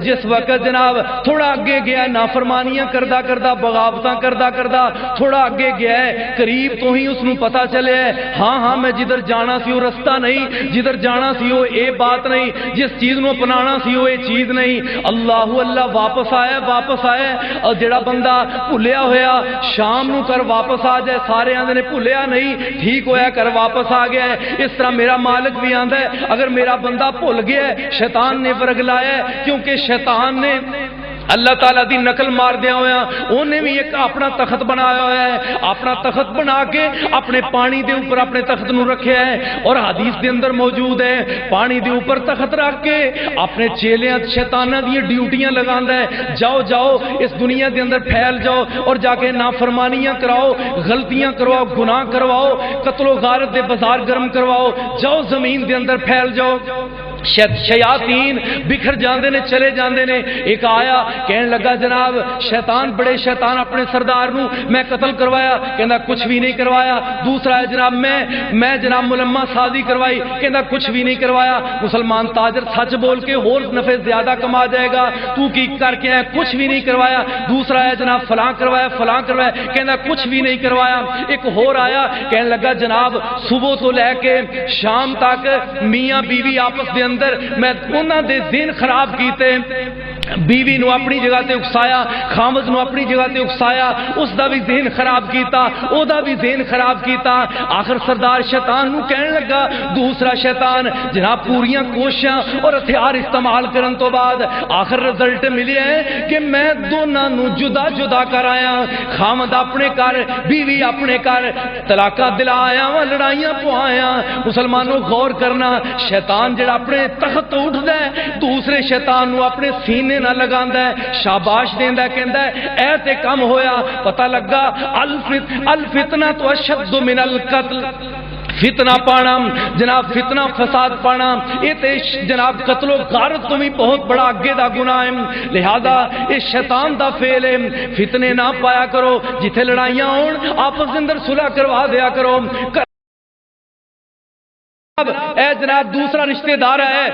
Speaker 1: جس وقت جناب تھوڑا اگے گیا، نافرمانیاں کردا کردا، بغاوتاں کردا کردا تھوڑا اگے گیا ہے، قریب تو ہی اس نو پتا چلے ہاں میں جدھر جانا سی وہ رستہ نہیں، جدھر جانا سی وہ اے بات نہیں، جس چیز نو اپنانا سی وہ اے چیز نہیں۔ اللہ اللہ واپس آیا اور جڑا بندہ بھولیا ہویا شام نو کر واپس آ جائے، سارے آندے نے بھولیا نہیں، ٹھیک ہویا کر واپس آ گیا ہے۔ اس طرح میرا مالک بھی آندا ہے اگر میرا بندہ بھول گیا ہے، شیطان نے ورگلایا ہے، کیونکہ شیطان نے اللہ تعالیٰ دی نقل مار دیا ہویا، انہیں بھی ایک اپنا تخت بنایا ہوا ہے، اپنا تخت بنا کے اپنے پانی دے اوپر اپنے تخت نو رکھیا ہے، اور حدیث دے اندر موجود ہے پانی دے اوپر تخت رکھ کے اپنے چیلیاں شیطاناں دی ڈیوٹیاں لگاندا ہے، جاؤ اس دنیا دے اندر پھیل جاؤ اور جا کے نافرمانیاں کراؤ، غلطیاں کرواؤ، گناہ کرواؤ، قتل و غارت دے بازار گرم کرواؤ، جاؤ زمین دے اندر پھیل جاؤ۔ شیاطین بکھر جاندے نے، چلے جاندے نے۔ ایک آیا کہنے لگا جناب شیطان، بڑے شیطان اپنے سردار نو میں قتل کروایا، کہندا کچھ بھی نہیں کروایا۔ دوسرا ہے جناب میں جناب ملما سازی کروائی، کہندا کچھ بھی نہیں کروایا۔ مسلمان تاجر سچ بول کے اور نفع زیادہ کما جائے گا، تو کی کر کے ہے؟ کچھ بھی نہیں کروایا۔ دوسرا ہے جناب فلاں کروایا، کہندا کچھ بھی نہیں کروایا۔ ایک اور آیا کہنے لگا جناب صبح تو لے کے شام تک میاں بیوی آپس دے اندر میں انہاں دے ذہن خراب کیتے، بیوی نو اپنی جگہ تے اکسایا، خامد نو اپنی جگہ تے اکسایا، اس دا بھی ذہن خراب کیتا، او دا بھی ذہن خراب کیتا۔ آخر سردار شیطان نو کہنے لگا دوسرا شیطان جناب پوریاں کوششاں اور ہتھیار استعمال کرن تو بعد آخر رزلٹ ملیا ہے کہ میں دوناں نو جدا جدا کرایا، خامد اپنے گھر بیوی اپنے گھر، طلاقاں دلایا، لڑائیاں پوایا۔ مسلمانوں غور کرنا، شیطان جڑا اپنے تخت تو اٹھدا ہے دوسرے شیطان نو اپنے سینے نہ لگاندا ہے، شاباش دیندا ہے، کہندا ہے اے تے کم ہویا، پتہ لگا الفتنہ تو اشد من القتل، فتنہ پانا جناب، فتنہ فساد پانا یہ تے جناب قتل و غارت تو بھی بہت بڑا اگے دا گناہ ہے، لہذا اس شیطان دا فعل ہے۔ فتنے نہ پایا کرو، جتھے لڑائیاں ہون آپس دے اندر صلح کروا دیا کرو۔ اے جناب دوسرا رشتہ دار ہے،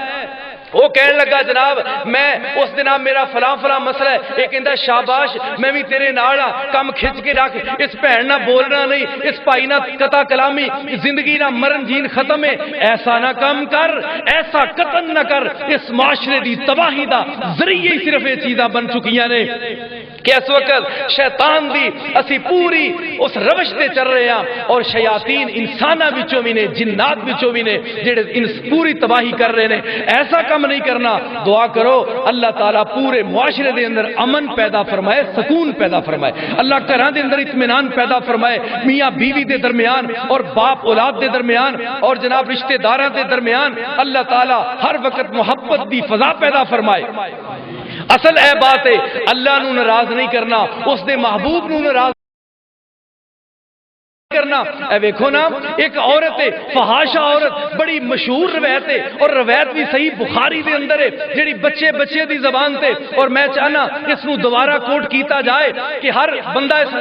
Speaker 1: وہ کہنے لگا جناب میں اس دن میرا فلاں مسئلہ ہے، یہ کہندا شاباش میں بھی تیرے نال کم کھچ کے رکھ، اس بہن نہ بولنا نہیں، اس بھائی نہ قطع کلامی، زندگی نہ مرن جین ختم ہے، ایسا نہ کم کر، ایسا قتل نہ کر۔ اس معاشرے دی تباہی دا ذریعہ ہی صرف یہ چیزاں بن چکیاں نے کہ اس وقت شیطان دی اسی پوری اس روش تے چل رہے ہیں، اور شیاطین انساناں وچوں بھی نے، جنات وچوں بھی نے، جڑے پوری تباہی کر رہے نے۔ ایسا کم نہیں کرنا، دعا کرو اللہ تعالیٰ پورے معاشرے دے اندر امن پیدا فرمائے، سکون پیدا فرمائے، اللہ گھراں دے اندر اطمینان پیدا فرمائے، میاں بیوی دے درمیان اور باپ اولاد دے درمیان اور جناب رشتہ داراں دے درمیان اللہ تعالیٰ ہر وقت محبت دی فضا پیدا فرمائے۔ اصل اے بات ہے اللہ نو ناراض نہیں کرنا، اس دے محبوب نو ناراض کرنا۔ اے ویکھو نا ایک عورت ہے، فحاشہ عورت، بڑی مشہور روایت ہے، اور روایت بھی صحیح بخاری دے اندر ہے، جڑی بچے دی زبان تے، اور میں چاہنا اس نو دوبارہ کوٹ کیتا جائے کہ ہر بندہ اس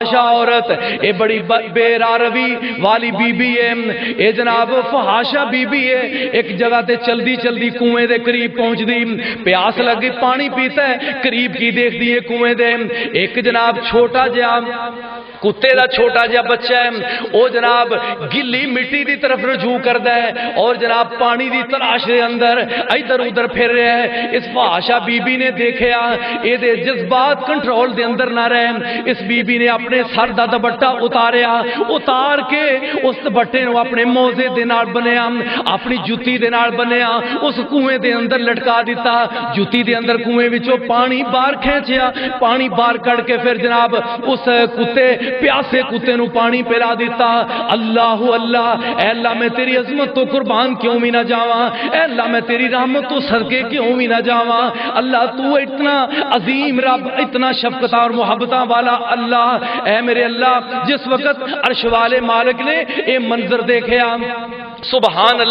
Speaker 1: عورت اے بڑی بے راروی والی بی بی ہے، اے جناب فحاشہ بی بی ہے، ایک جگہ تے چلدی کنویں دے قریب پہنچ دی، پیاس لگی پانی پیتا ہے، قریب کی دیکھ دی کنویں دے ایک جناب چھوٹا جہا کتے دا چھوٹا جہا بچہ ہے، او جناب گلی مٹی دی طرف رجوع کردا ہے اور جناب پانی دی تلاش دے اندر ادھر ادھر پھر رہا ہے۔ اس فحاشہ بی بی نے دیکھیا اے دے جذبات کنٹرول دے اندر نہ رہے، اس بی بی نے اپنے سر دا دوپٹہ اتار کے اس دوپٹے نو اپنے موزے دے نال بنیا، اپنی جُتی دے نال بنیا، اس کنویں دے اندر لٹکا دیتا، جُتی دے اندر کنویں وچوں پانی باہر کھینچیا، پانی باہر کڑ کے پھر جناب اس کتے پیاسے کتے نو پانی پلا دیتا۔ اللہ اللہ، اے اللہ میں تیری عظمت تو قربان کیوں بھی نہ جاواں، اے اللہ میں تیری رحمت تو صدقے کیوں بھی نہ جاواں، اللہ تو اتنا عظیم رب، اتنا شفقت اور محبتاں والا اللہ، اے میرے اللہ۔ جس وقت عرش والے مالک نے اے منظر دیکھیا سبحان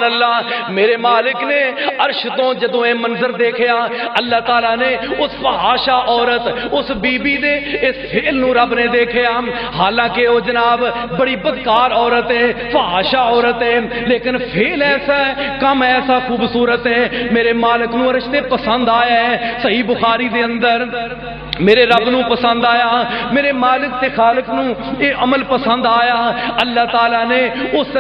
Speaker 1: اللہ میرے مالک نے عرش تو جدوں اے منظر دیکھیا اللہ تعالیٰ نے اس فحاشا عورت اس بی بی دے اس فعل نو رب نے دیکھیا حالانکہ وہ جناب بڑی بدکار عورت ہے فحاشا عورت ہے لیکن فعل ایسا ہے کم ایسا خوبصورت ہے میرے مالک نو عرش تے پسند آیا ہے صحیح بخاری دے اندر میرے رب نو پسند آیا میرے مالک تے خالق نو یہ عمل پسند آیا اللہ تعالیٰ نے اس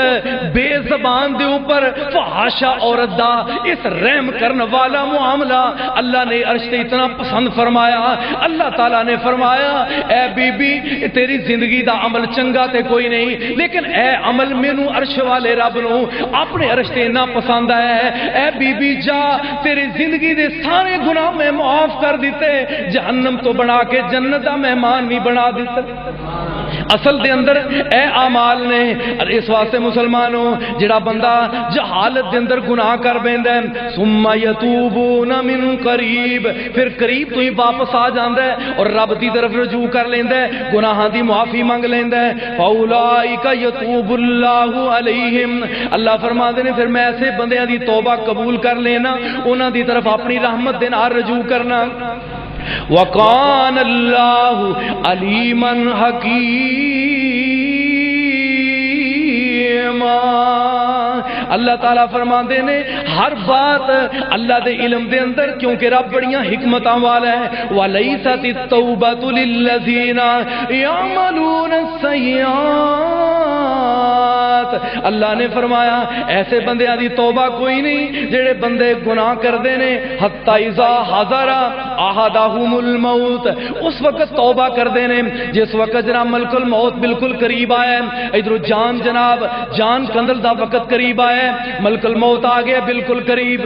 Speaker 1: بے زبان دے اوپر فحاشا عورت دا اس رحم کرن والا معاملہ اللہ نے عرش تے اتنا پسند فرمایا اللہ تعالیٰ نے فرمایا اے بی بی تیری زندگی دا عمل چنگا تے کوئی نہیں لیکن اے عمل مینوں عرش والے رب نو اپنے عرش تے اتنا پسند آیا ہے اے بی بی جا تیری زندگی دے سارے گناہ میں معاف کر دیتے جہنم تو بنا کے جنت دا مہمان بھی بنا دیتا اصل دے اندر اے اعمال نے اس واسطے مسلمانوں جڑا بندہ جہالت دے اندر گناہ کر بیندا ہے ثم یتوبون من قریب پھر قریب تو ہی واپس آ جاندا ہے اور رب دی طرف رجوع کر لیندا ہے گناہاں دی معافی مانگ لیندا ہے فاولائک یتوب اللہ علیہم اللہ فرماتے ہیں پھر میں ایسے بندیاں دی توبہ قبول کر لینا انہاں دی طرف اپنی رحمت دے نال رجوع کرنا وَقَانَ اللَّهُ عَلِيمًا حَكِيمًا اللہ تعالیٰ فرماندے نے ہر بات اللہ دے علم دے اندر کیونکہ رب بڑیاں حکمتاں والا ہے وَلَيْسَتِ التَّوْبَةُ لِلَّذِينَ يَعْمَلُونَ السَّيِّئَاتِ اللہ نے فرمایا ایسے بندیاں دی توبہ کوئی نہیں جڑے بندے گناہ کردے نے حتی اذا حضر احدہم الموت اس وقت توبہ کردے نے جس وقت جناب ملک الموت بالکل قریب آیا ہے ادھر جان جناب جان کندل دا وقت قریب آیا ہے ملک الموت آ گیا بالکل قریب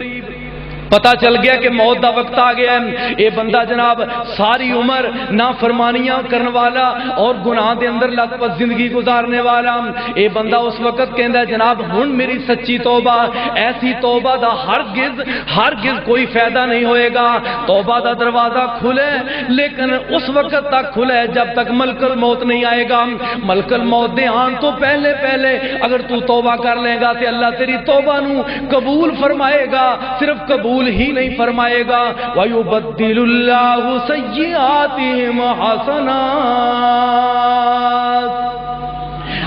Speaker 1: پتہ چل گیا کہ موت دا وقت آ گیا ہے اے بندہ جناب ساری عمر نافرمانیاں کرنے والا اور گناہ دے اندر لت پت زندگی گزارنے والا اے بندہ اس وقت کہندا ہے جناب ہن میری سچی توبہ ایسی توبہ دا ہرگز کوئی فائدہ نہیں ہوئے گا توبہ دا دروازہ کھلے لیکن اس وقت تک کھلے جب تک ملک الموت نہیں آئے گا ملک الموت دے آن تو پہلے اگر تو توبہ کر لے گا تے اللہ تیری توبہ نو قبول فرمائے گا صرف قبول ہی نہیں فرمائے گا وَيُبَدِّلُ اللَّهُ سَيِّئَاتِهِمْ حَسَنَاتٍ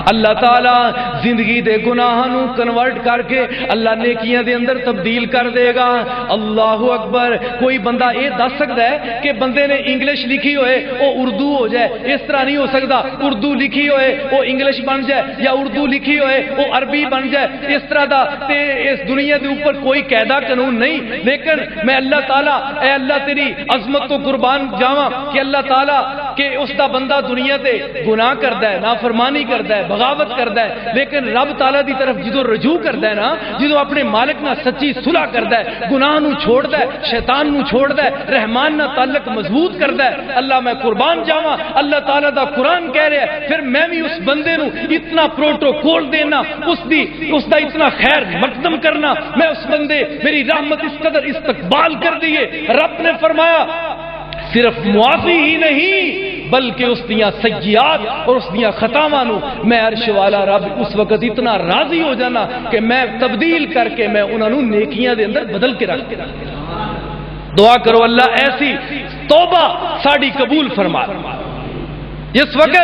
Speaker 1: اللہ تعالیٰ زندگی دے گناہاں نو کنورٹ کر کے اللہ نیکیاں دے اندر تبدیل کر دے گا اللہ اکبر کوئی بندہ یہ دس سکتا ہے کہ بندے نے انگلش لکھی ہوئے وہ اردو ہو جائے اس طرح نہیں ہو سکتا اردو لکھی ہوئے وہ انگلش بن جائے یا اردو لکھی ہوئے وہ عربی بن جائے اس طرح دا تے اس دنیا دے اوپر کوئی قاعدہ قانون نہیں لیکن میں اللہ تعالیٰ اے اللہ تیری عظمت تو قربان جاواں کہ اللہ تعالیٰ کہ اس دا بندہ دنیا تے گناہ کردا ہے نافرمانی کردا ہے بغاوت کردا ہے لیکن رب تعالیٰ دی طرف جدو رجوع کردا ہے نا جدو اپنے مالک نہ سچی صلح کردا ہے گناہ نو چھوڑدا ہے شیطان نو چھوڑدا ہے رحمان نہ تعلق مضبوط کردا ہے اللہ میں قربان جاواں اللہ تعالیٰ دا قرآن کہہ رہا ہے پھر میں بھی اس بندے نو اتنا پروٹوکول دینا اس دا اتنا خیر مقدم کرنا میں اس بندے میری رحمت اس قدر استقبال کر دیے رب نے فرمایا صرف معافی ہی نہیں بلکہ اس دیاں سیئات اور اس دیاں خطاواں نو میں عرش والا رب اس وقت اتنا راضی ہو جانا کہ میں تبدیل کر کے میں انہاں نو نیکیاں دے اندر بدل کے رکھ دعا کرو اللہ ایسی توبہ ساڈی قبول فرما اس وقت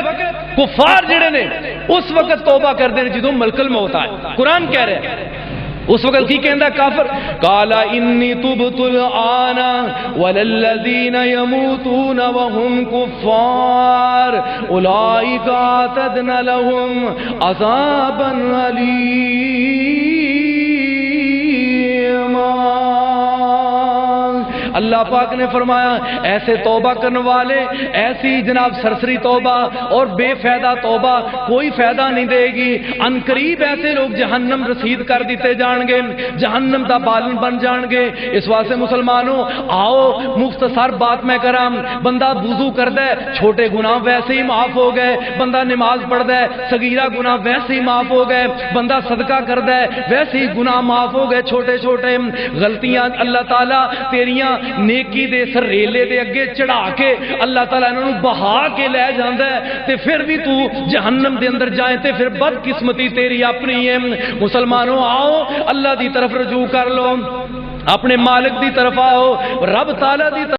Speaker 1: کفار جڑے نے اس وقت توبہ کردے نے جدوں ملک الموت آئے قرآن کہہ رہے ہیں اس وقت کی کہندا کافر قالا انی تبت الآن وللذین یموتون وهم کفار اولئک اعتدنا لهم عذابا علیما اللہ پاک نے فرمایا ایسے توبہ کرنے والے ایسی جناب سرسری توبہ اور بے فائدہ توبہ کوئی فائدہ نہیں دے گی ان قریب ایسے لوگ جہنم رسید کر دیتے جان گے جہنم دا بالن بن جان گے اس واسطے مسلمانوں آؤ مختصر بات میں کرام بندہ وضو کردا ہے چھوٹے گناہ ویسے ہی معاف ہو گئے بندہ نماز پڑھدا ہے صغیرہ گناہ ویسے ہی معاف ہو گئے بندہ صدقہ کردا ہے ویسے ہی گناہ معاف ہو گئے چھوٹے چھوٹے غلطیاں اللہ تعالیٰ تیریاں نیکی دے سریلے دے اگے چڑھا کے اللہ تعالیٰ انہوں بہا کے لے جاندا ہے تے پھر بھی تو جہنم دے اندر جائے تے پھر بد قسمتی تیری اپنی ہے۔ مسلمانوں آؤ اللہ دی طرف رجوع کر لو، اپنے مالک دی طرف آؤ، رب تعالیٰ دی طرف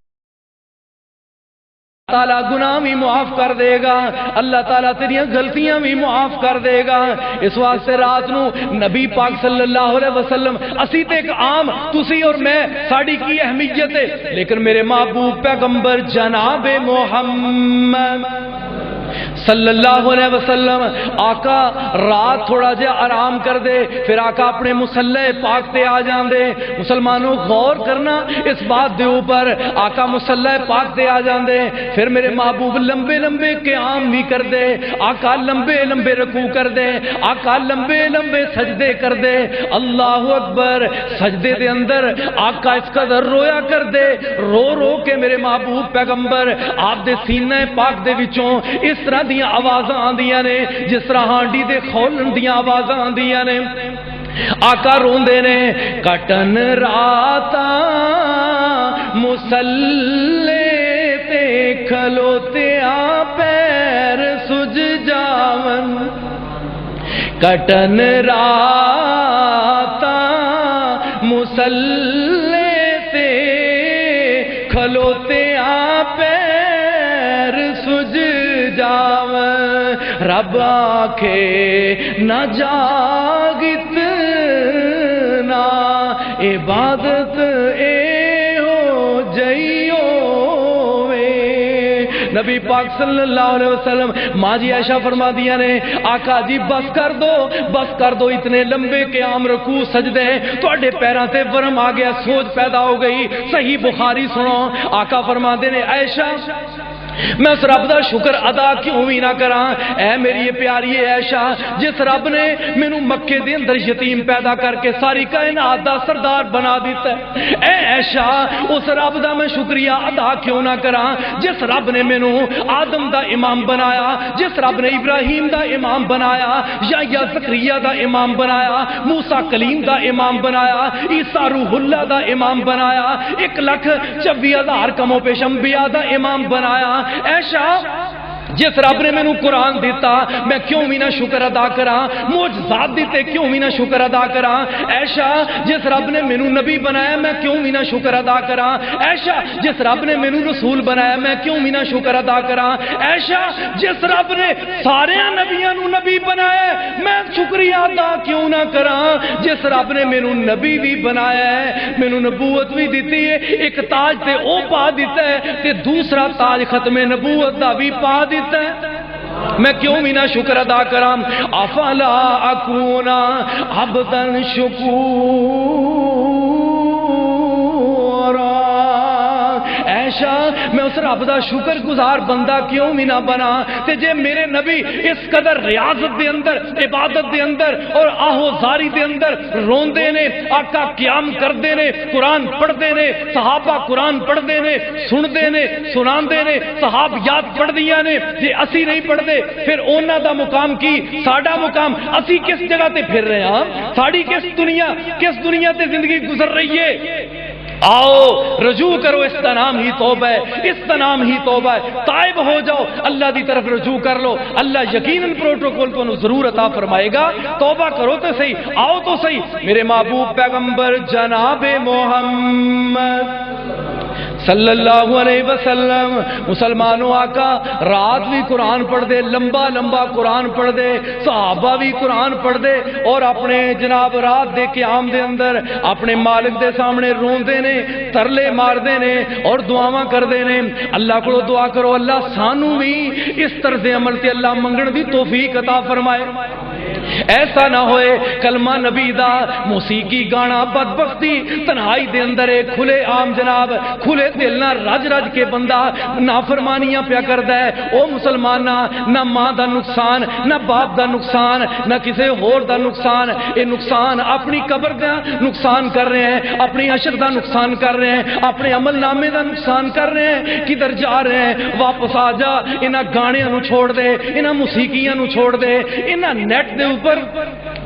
Speaker 1: تعالیٰ گناہ بھی معاف کر دے گا، اللہ تعالیٰ تیریاں غلطیاں بھی معاف کر دے گا۔ اس واسطے رات نو نبی پاک صلی اللہ علیہ وسلم اسی تے ایک عام تسی اور میں ساڑی کی اہمیت ہے، لیکن میرے محبوب پیغمبر جناب محمد صلی اللہ علیہ وسلم آقا رات تھوڑا جا آرام کر دے، پھر آقا اپنے مصلی پاک تے آ جان دے۔ مسلمانوں غور کرنا اس بات دے اوپر، آقا مصلی پاک تے آ جان دے، پھر میرے محبوب لمبے لمبے قیام بھی کر دے، آقا لمبے لمبے رکوع کر دے، آقا لمبے لمبے سجدے کر دے، اللہ اکبر۔ سجدے دے اندر آقا اس قدر رویا کر دے، رو رو کے میرے محبوب پیغمبر آپ دے سینہ پاک دے وچوں اس طرح دیاں آوازاں آندیاں نے جس طرح ہانڈی دے کھولن دیاں آوازاں آندیاں نے۔ آقا روندے نے، کٹن راتاں مصلی تے کھلوتے آ پیر سج جاون، کٹن راتاں مصلی تے کھلوتے آ پیر سج جاون، رب آکھے نہ جاگت نہ عبادت اے ہو جئیو وے۔ نبی پاک صلی اللہ علیہ وسلم ماں جی عائشہ فرما دیا نے، آقا جی بس کر دو، اتنے لمبے قیام رکوع سجدے تواڈے پیراں تے ورم آ گیا، سوج پیدا ہو گئی۔ صحیح بخاری سنو، آقا فرما دے نے عائشہ میں اس رب دا شکر ادا کیوں بھی نہ کراں، اے میری پیاری عائشہ جس رب نے مینوں مکے دے اندر یتیم پیدا کر کے ساری کائنات دا سردار بنا دیتا ہے، اے عائشہ اس رب دا میں شکریہ ادا کیوں نہ کراں جس رب نے مینوں آدم دا امام بنایا، جس رب نے ابراہیم دا امام بنایا، یا زکریا دا امام بنایا، موسیٰ کلیم دا امام بنایا، عیسیٰ روح اللہ دا امام بنایا، 1,24,000 کم و پیش انبیاء دا امام بنایا۔ عائشہ جس رب نے مینوں قرآن دیتا میں کیوں بھی نہ شکر ادا کراں، معجزات دیتے کیوں بھی نہ شکر ادا کراں۔ عائشہ جس رب نے مینوں نبی بنایا میں کیوں بھی نہ شکر ادا کراں۔ عائشہ جس رب نے مینوں رسول بنایا میں کیوں بھی نہ شکر ادا کراں۔ عائشہ جس رب نے سارے نبیاں نوں نبی بنایا میں شکریہ ادا کیوں نہ کراں۔ جس رب نے مینوں نبی بھی بنایا ہے، مینوں نبوت بھی دیتی ہے، ایک تاج تے او پا دیتا ہے تے دوسرا تاج ختم نبوت دا بھی پا دیتا ہے، میں کیوں بھی نہ شکر ادا کراں۔ افلا اکون عبدا شکورا، عائشہ میں اس رب دا شکر گزار بندہ کیوں بھی نہ بنا، تے جے میرے نبی اس قدر ریاضت دے اندر، عبادت دے اندر اور آہو زاری دے اندر روندے نے، آقا قیام کردے نے، قرآن پڑھدے نے، صحابہ قرآن پڑھدے نے، سندے نے، سناندے نے، صحابیات پڑھ دیاں نے، جے اسی نہیں پڑھدے پھر انہاں دا مقام کی، ساڈا مقام، اسی کس جگہ تے پھر رہے ہاں، ساڑی کس دنیا تے زندگی گزر رہی ہے۔ آؤ رجوع کرو، اس کا نام ہی توبہ ہے، اس کا نام ہی توبہ ہے۔ تائب ہو جاؤ، اللہ دی طرف رجوع کر لو، اللہ یقیناً پروٹوکول کو ضرور عطا فرمائے گا۔ توبہ کرو تو صحیح، آؤ تو صحیح۔ میرے محبوب پیغمبر جناب محمد صلی اللہ علیہ وسلم مسلمانوں آقا رات بھی قرآن پڑھ دے، لمبا لمبا قرآن پڑھ دے، صحابہ بھی قرآن پڑھ دے اور اپنے جناب رات دے قیام دے اندر اپنے مالک دے سامنے روندے نے، ترلے مار دے نے اور دعاواں کر دے نے۔ اللہ کو دعا کرو اللہ سانو بھی اس طرز عمل تے اللہ منگن دی توفیق عطا فرمائے۔ ایسا نہ ہوئے کلمہ نبی دا موسیقی گانا بدبختی تنہائی دے اندر ایک کھلے عام جناب کھلے دل نہ رج رج کے بندہ نافرمانیاں پیا کردا ہے۔ او مسلمانہ نہ ماں دا نقصان، نہ باپ دا نقصان، نہ کسی ہور دا نقصان، اے نقصان اپنی قبر دا نقصان کر رہے ہیں، اپنی حشر دا نقصان کر رہے ہیں، اپنے عمل نامے دا نقصان کر رہے ہیں۔ کدھر جا رہے ہیں؟ واپس آ جا، انہاں گانیاں نو چھوڑ دے، انہاں موسیقیاں نو چھوڑ دے، انہاں نیٹ دے اوپر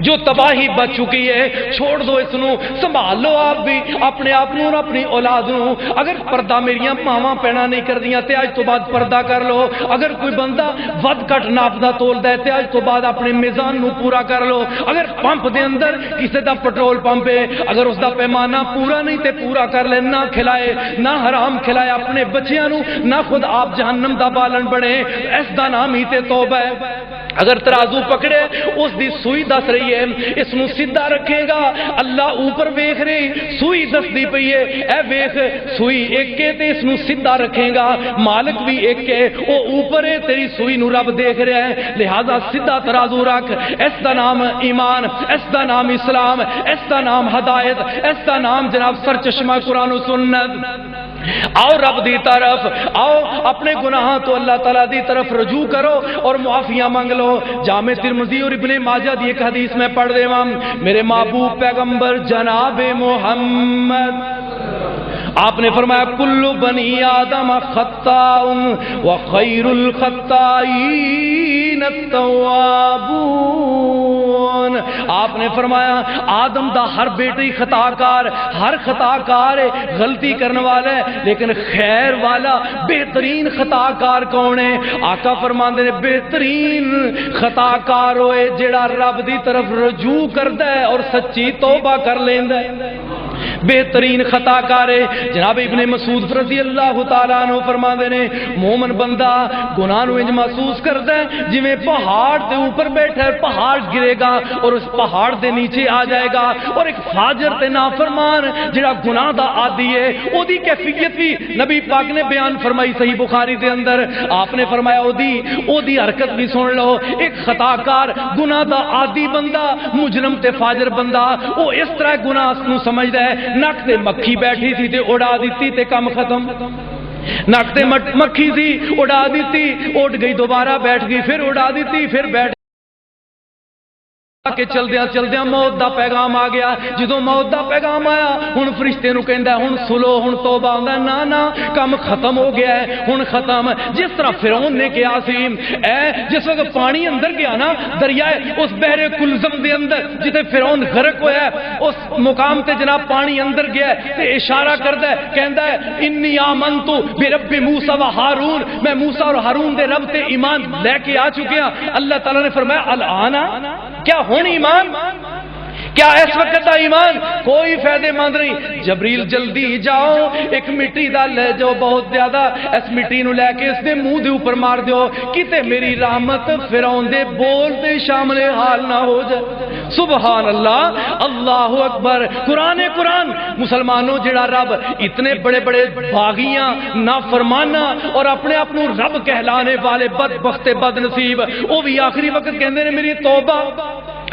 Speaker 1: جو تباہی بچ چکی ہے چھوڑ دو اس نو، سنبھال لو آپ بھی اپنے آپ نو اور اپنی اولاد نو۔ اگر پردہ میریاں ماواں پینا نہیں کردیاں تے اج تو بعد پردہ کر لو۔ اگر کوئی بندہ ود کٹ ناپدا تولدا ہے تے اج تو بعد اپنے میزان نو پورا کر لو۔ اگر پمپ دے اندر کسی دا پٹرول پمپ ہے، اگر اس دا پیمانہ پورا نہیں تے پورا کر لے، نہ کھلائے نہ حرام کھلائے اپنے بچیاں نو، نہ خود آپ جہنم دا بالن بنے، اس دا نام ہی تے توبہ ہے۔ اگر ترازو پکڑے اس دی سوئی دس رہی ہے، اس نو سیدھا رکھے گا، اللہ اوپر ویکھ رہی سوئی دس دی پئی ہے، اے ویکھ سوئی ایک ہے تے اس نو سیدھا رکھے گا، مالک بھی ایک ہے، او اوپر ہے، تیری سوئی نو رب دیکھ رہا ہے، لہذا سیدھا ترازو رکھ۔ اس دا نام ایمان، اس دا نام اسلام، اس دا نام ہدایت، اس دا نام جناب سرچشمہ قرآن و سنت۔ آؤ رب دی طرف آؤ، اپنے گناہاں تو اللہ تعالیٰ دی طرف رجوع کرو اور معافیاں مانگ لو۔ جامع ترمذی اور ابن ماجہ دی ایک حدیث میں پڑھ دے وہاں، میرے محبوب پیغمبر جناب محمد آپ نے فرمایا کل بنی آدم خطاء وخیر الخطائین التوابون۔ آپ نے فرمایا آدم دا ہر بیٹی خطا کار، ہر خطا کار غلطی کرنے والا ہے، لیکن خیر والا بہترین خطا کار کون ہے؟ آقا فرماندے نے بہترین خطا کار ہوئے جڑا رب دی طرف رجوع کردا ہے اور سچی توبہ کر لیندا ہے، بہترین خطا کار ہے۔ جناب ابن مسعود رضی اللہ تعالیٰ عنہ فرماندے نے مومن بندہ گناہ نو انج محسوس کردا ہے جویں پہاڑ دے اوپر بیٹھا ہے، پہاڑ گرے گا اور اس پہاڑ دے نیچے آ جائے گا، اور ایک فاجر تے نافرمان جڑا گناہ دا عادی ہے او دی کیفیت بھی نبی پاک نے بیان فرمائی صحیح بخاری دے اندر۔ آپ نے فرمایا او دی حرکت بھی سن لو، ایک خطا کار گناہ دا عادی بندہ مجرم تے فاجر بندہ او اس طرح گناہ نو سمجھدا ہے نک تے مکھی بیٹھی تھی تے اڑا دیتی تے کم ختم، نک تے مکھی تھی اڑا دیتی، اڑ گئی، دوبارہ بیٹھ گئی، پھر اڑا دیتی، پھر بیٹھ کہ چلدیاں موت دا پیغام آ گیا۔ جدوں موت دا پیغام آیا ہن فرشتے نو کہندا ہن سلو، ہن توبہ ہوندا نا کم ختم ہو گیا ہے، ہن ختم۔ جس طرح فرعون نے کہا سی جس وقت پانی اندر گیا نا دریائے اس بحر کلزم دے اندر جتے فرعون غرق ہویا ہے، اس مقام تے جناب پانی اندر گیا ہے تے اشارہ کردا ہے، کہندا ہے انی آمنت برب موسی و ہارون، میں موسی اور ہارون دے رب تے ایمان لے کے آ چکیا۔ اللہ تعالیٰ نے فرمایا الآن، کیا ہون ایمان؟ کیا اس وقت دا ایمان کوئی فائدہ مند نہیں؟ جبریل جلدی جاؤ، ایک مٹی دا لے جاؤ بہت زیادہ، اس مٹی نو لے کے اس دے منہ دے اوپر مار دیو، کتے میری رحمت فرعون دے بول دے شامل حال نہ ہو جائے۔ سبحان اللہ، اللہ اکبر۔ قرآن مسلمانوں جڑا رب اتنے بڑے بڑے باغیاں نافرمانہ اور اپنے آپ کو رب کہلانے والے بدبخت بد نصیب، وہ بھی آخری وقت کہندے نے میری توبہ۔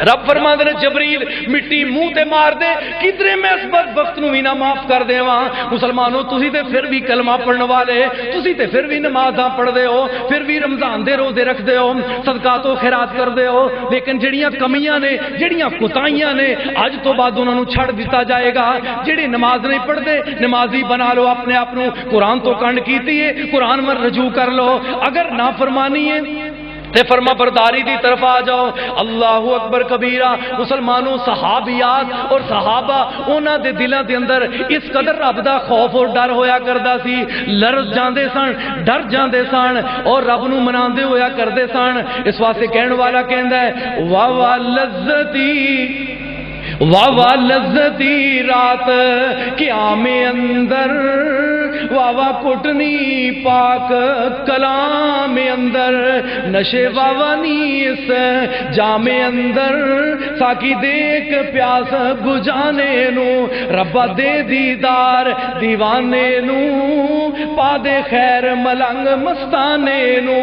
Speaker 1: رب فرماندے نے جبریل مٹی منہ تے مار دے، کدرے میں اس بدبخت نو بھی نہ معاف کر دیواں۔ مسلمانوں تسی تے پھر بھی کلمہ پڑھن والے، تسی تے پھر بھی نمازاں پڑھ دے ہو، پھر بھی رمضان دے روزے رکھ دے ہو، صدقات و خیرات کر دے ہو، لیکن جڑیاں کمیاں نے، جڑیاں کوتاہیاں نے، اج تو بعد انہاں نو چھڑ دتا جائے گا۔ جڑے نماز نہیں پڑھ دے نمازی بنا لو اپنے آپ نو، قرآن تو کنڈ کیتی ہے، قرآن میں رجوع کر لو، اگر نافرمانی ہے تے فرما برداری دی طرف آ جاؤ۔ اللہ اکبر کبیرہ۔ مسلمانوں صحابیات اور صحابہ انہاں دے دلاں دے اندر اس قدر رب دا خوف اور ڈر ہویا کردا سی، لرز جاندے سن، ڈر جاندے سن اور رب نو مناندے ہویا کردے سن۔ اس واسطے کہن والا کہندا ہے واہ واہ لذتی، واہ واہ لذتی رات قیام اندر، واہ واہ کٹنی پاک کلام اندر، نشے واہ واہ نیس جام اندر، ساکی دیکھ پیاس بجانے نو، ربا دے دیدار دیوانے نو، پا دے خیر ملنگ مستانے نو۔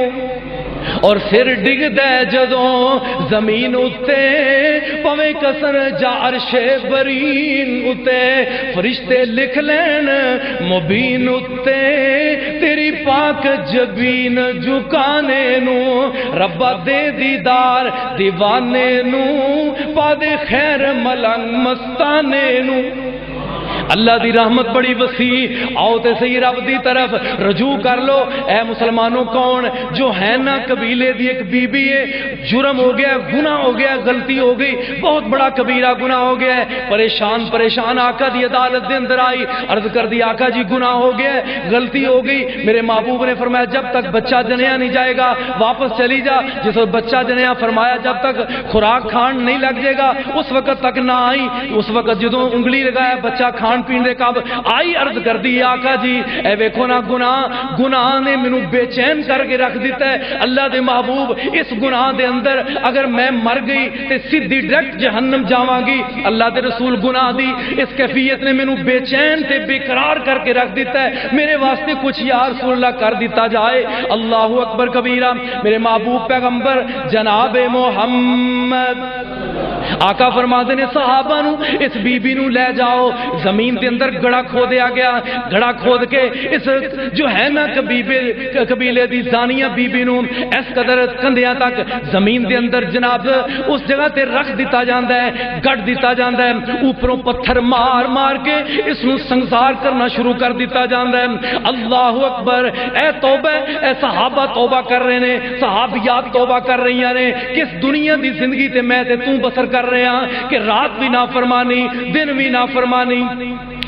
Speaker 1: اور سر ڈگ دے جدوں زمین اتے، پویں کسر جا عرش برین اتے، فرشتے لکھ لین مبین اتے، تیری پاک جبین جھکانے نو، ربا دے دیدار دیوانے نو، پا دے خیر ملنگ مستانے نو۔ اللہ دی رحمت بڑی وسیع، آؤ تے صحیح رب دی طرف رجوع کر لو۔ اے مسلمانوں، کون جو ہے نا قبیلے دی ایک بی بی ہے، جرم ہو گیا، گناہ ہو گیا، غلطی ہو گئی، بہت بڑا کبیرہ گناہ ہو گیا ہے، پریشان آقا دی عدالت دے اندر آئی، عرض کر دی آقا جی گناہ ہو گیا ہے، غلطی ہو گئی۔ میرے محبوب نے فرمایا جب تک بچہ جنیا نہیں جائے گا واپس چلی جا۔ جس وقت بچہ جنیا، فرمایا جب تک خوراک کھان نہیں لگ جائے گا اس وقت تک نہ آئی۔ اس وقت جدوں انگلی لگایا بچہ کھان پین دے قابل آئی، عرض کر دی آقا جی اے ویکھو نا گناہ نے مینوں بے چین کر کے رکھ دیتا ہے۔ اللہ دے محبوب اس گناہ دے اندر اگر میں مر گئی تے سیدھی ڈائریکٹ جہنم جاواں گی۔ اللہ دے رسول گناہ دی اس کیفیت نے مینوں بے چین تے بے قرار کر کے رکھ دیتا ہے، میرے واسطے کچھ یا رسول اللہ کر دیتا جائے۔ اللہ اکبر کبیرہ۔ میرے محبوب پیغمبر جناب محمد آقا فرماتے نے صحابہ نو اس بی بی نو لے جاؤ۔ زمین دے اندر گڑا کھودیا گیا، گڑا کھود کے اس جو ہے نا قبیلے دی زانیہ بی بی نو اس قدر کندھیاں تک زمین دے اندر جناب اس جگہ تے رکھ دیتا جاندا ہے، گڑ دیتا جاندا ہے، اوپروں پتھر مار مار کے اس نو سنسار کرنا شروع کر دیتا جاندا ہے۔ اللہ اکبر۔ اے توبہ، اے صحابہ توبہ کر رہے نے، صحابیات توبہ کر رہی نے، کس دنیا دی زندگی تے میں تے تو بسر کر رہے ہیں کہ رات بھی نافرمانی، دن بھی نافرمانی،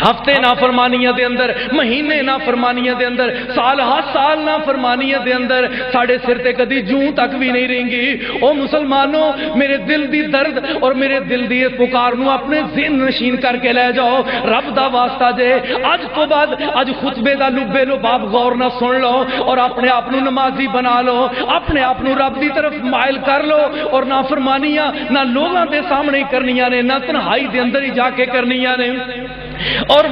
Speaker 1: ہفتے نافرمانیاں دے اندر، مہینے نافرمانیاں دے اندر، سال ہر سال نافرمانیاں دے اندر ساڑھے سر تے کدی جوں تک بھی نہیں رہیں گی۔ او مسلمانوں، میرے دل دی درد اور میرے دل دی پکار نو اپنے ذہن نشین کر کے لے جاؤ۔ رب دا واسطہ جے اج تو بعد اج خطبے دا لبے لباب غور نہ سن لو اور اپنے آپ نو نمازی بنا لو، اپنے آپ نو رب دی طرف مائل کر لو، اور نافرمانیاں نہ لوگاں دے سامنے کرنیاں نے، نہ تنہائی دے اندر ہی جا کے کرنیاں نے۔ اور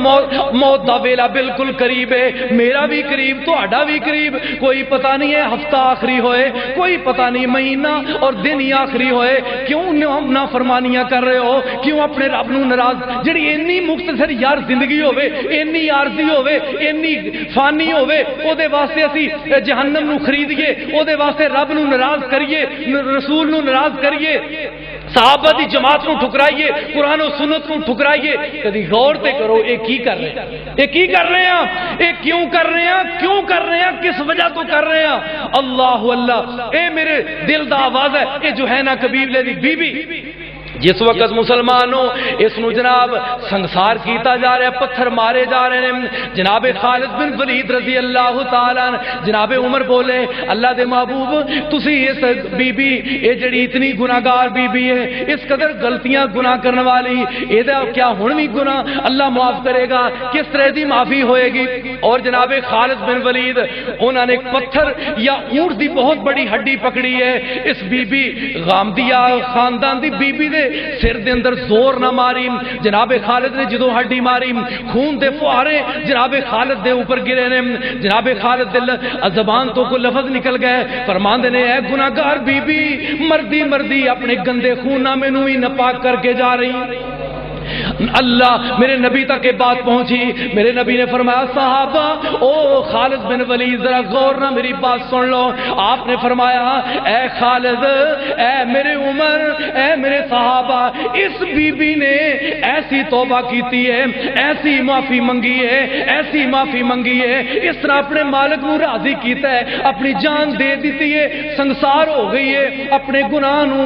Speaker 1: موت دا ویلا بالکل قریب ہے، میرا بھی قریب، تہاڈا بھی قریب، کوئی پتہ نہیں ہے ہفتہ آخری ہوئے، کوئی پتہ نہیں مہینہ اور دن ہی آخری ہوئے، کیوں نافرمانیاں کر رہے ہو، کیوں اپنے رب نو ناراض، جڑی انی مختصر یار زندگی ہوے، انی عارضی ہوے، انی فانی ہوے، او دے واسطے اسی جہنم نو خریدیے، او دے واسطے رب نو ناراض کریے، رسول نو ناراض کریے، صحابہ دی جماعت نو ٹھکرائیے، قرآن و سنت نو ٹھکرائیے۔ کدی غور تے کرو اے کی کر رہے ہیں، اے کی کر رہے ہیں، اے کیوں کر رہے ہیں، کیوں کر رہے ہیں، کس وجہ تو کر رہے ہیں۔ اللہ اللہ، اے میرے دل دا آواز ہے، اے جو ہے نا قبیلے دی بی بی جس وقت مسلمانوں اس نو جناب سنسار کیتا جا رہا ہے، پتھر مارے جا رہے ہیں، جناب خالد بن ولید رضی اللہ تعالیٰ جناب عمر بولے اللہ دے محبوب تسی اس بی بی اے جڑی اتنی گناہگار بی بی ہے، اس قدر غلطیاں گناہ کرنے والی، اے دا کیا ہن بھی گناہ اللہ معاف کرے گا، کس طرح دی معافی ہوئے گی؟ اور جناب خالد بن ولید انہوں نے ایک پتھر یا اونٹ دی بہت بڑی ہڈی پکڑی ہے، اس بی بی غامدیہ خاندان دی بی بی دے سر دے اندر زور نہ ماری، جناب خالد نے جدو ہڈی ماری خون دے فوارے جناب خالد دے اوپر گرے نے، جناب خالد دے زبان تو کوئی لفظ نکل گئے، فرماندے نے اے گناہگار بی بی مردی مردی اپنے گندے خون نہ مینوں ہی ناپاک کر کے جا رہی۔ اللہ میرے نبی تک یہ بات پہنچی، میرے نبی نے فرمایا صحابہ او خالد بن ولید ذرا غور نہ میری بات سن لو۔ آپ نے فرمایا اے خالد، اے میرے عمر، اے میرے صحابہ، اس بی بی نے ایسی توبہ کیتی ہے، ایسی معافی منگی ہے، ایسی معافی منگی ہے، اس طرح اپنے مالک نو راضی کیتا ہے، اپنی جان دے دیتی ہے، سنسار ہو گئی ہے، اپنے گناہ نو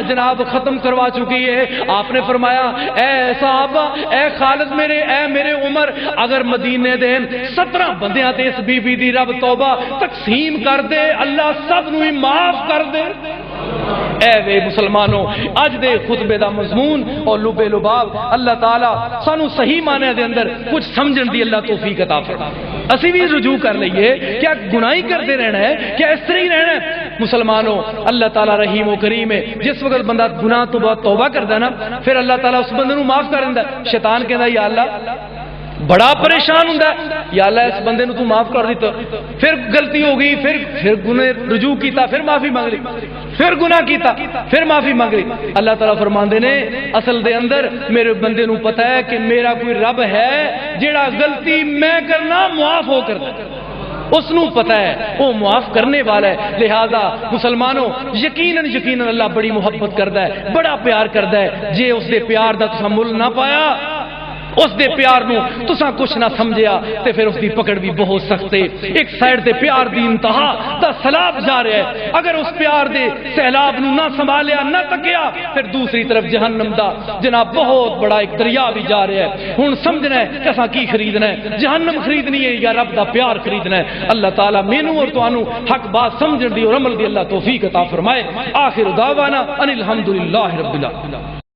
Speaker 1: جناب ختم کروا چکی ہے۔ آپ نے فرمایا اے صحابہ، اے خالد میرے، اے میرے عمر، اگر مدینے دے 17 بندیاں تے اس بی بی دی رب توبہ تقسیم کر دے، اللہ سب نو ہی معاف کر دے۔ اے وے مسلمانوں، اج دے خطبے دا مضمون اور لبے لباب اللہ تعالی سانو صحیح معنی دے اندر کچھ سمجھن دی اللہ توفیق عطا فرمائے۔ اسی بھی رجوع کر لئیے، کیا گناہی کرتے رہنا ہے، کیا اس طرح ہی رہنا ہے؟ مسلمانوں، اللہ تعالیٰ رحیم و کریم ہے، جس وقت بندہ گناہ تو بعد توبہ کرتا ہے نا، پھر اللہ تعالیٰ اس بندے نو معاف کر دیندا ہے۔ شیطان کہندا یا اللہ بڑا پریشان ہوندا ہے، یا اللہ اس بندے نو تو معاف کر دیتا، پھر غلطی ہو گئی، پھر گناہ رجوع کیتا، پھر معافی مانگ لی، پھر گناہ کیتا، پھر معافی مانگ لی۔ اللہ تعالیٰ فرماندے نے اصل دے اندر میرے بندے نو پتہ ہے کہ میرا کوئی رب ہے جیڑا غلطی میں کرنا معاف ہو کرتا ہے، اس نو پتہ ہے وہ معاف کرنے والا ہے۔ لہذا مسلمانوں یقیناً اللہ بڑی محبت کرتا ہے، بڑا پیار کرتا ہے، جے اس دے پیار دا تسا مل نہ پایا اس دے پیار نو تساں کچھ نہ سمجھیا تے پھر اس دی پکڑ بھی بہت سخت ہے. ایک سائڈ تے پیار دی انتہا دا سیلاب جا رہا ہے، اگر اس پیار دے سیلاب نو نہ سنبھالیا نہ تکیا پھر دوسری طرف جہنم دا جناب بہت بڑا ایک دریا بھی جا رہا ہے. ہن سمجھنا ہے کہ اساں کی خریدنا ہے، جہنم خریدنی ہے یا رب دا پیار خریدنا ہے. اللہ تعالیٰ مینوں اور تانوں حق بات سمجھن دی اور عمل دی اللہ توفیق عطا فرمائے. آخر دعوانا ان الحمدللہ رب العالمین.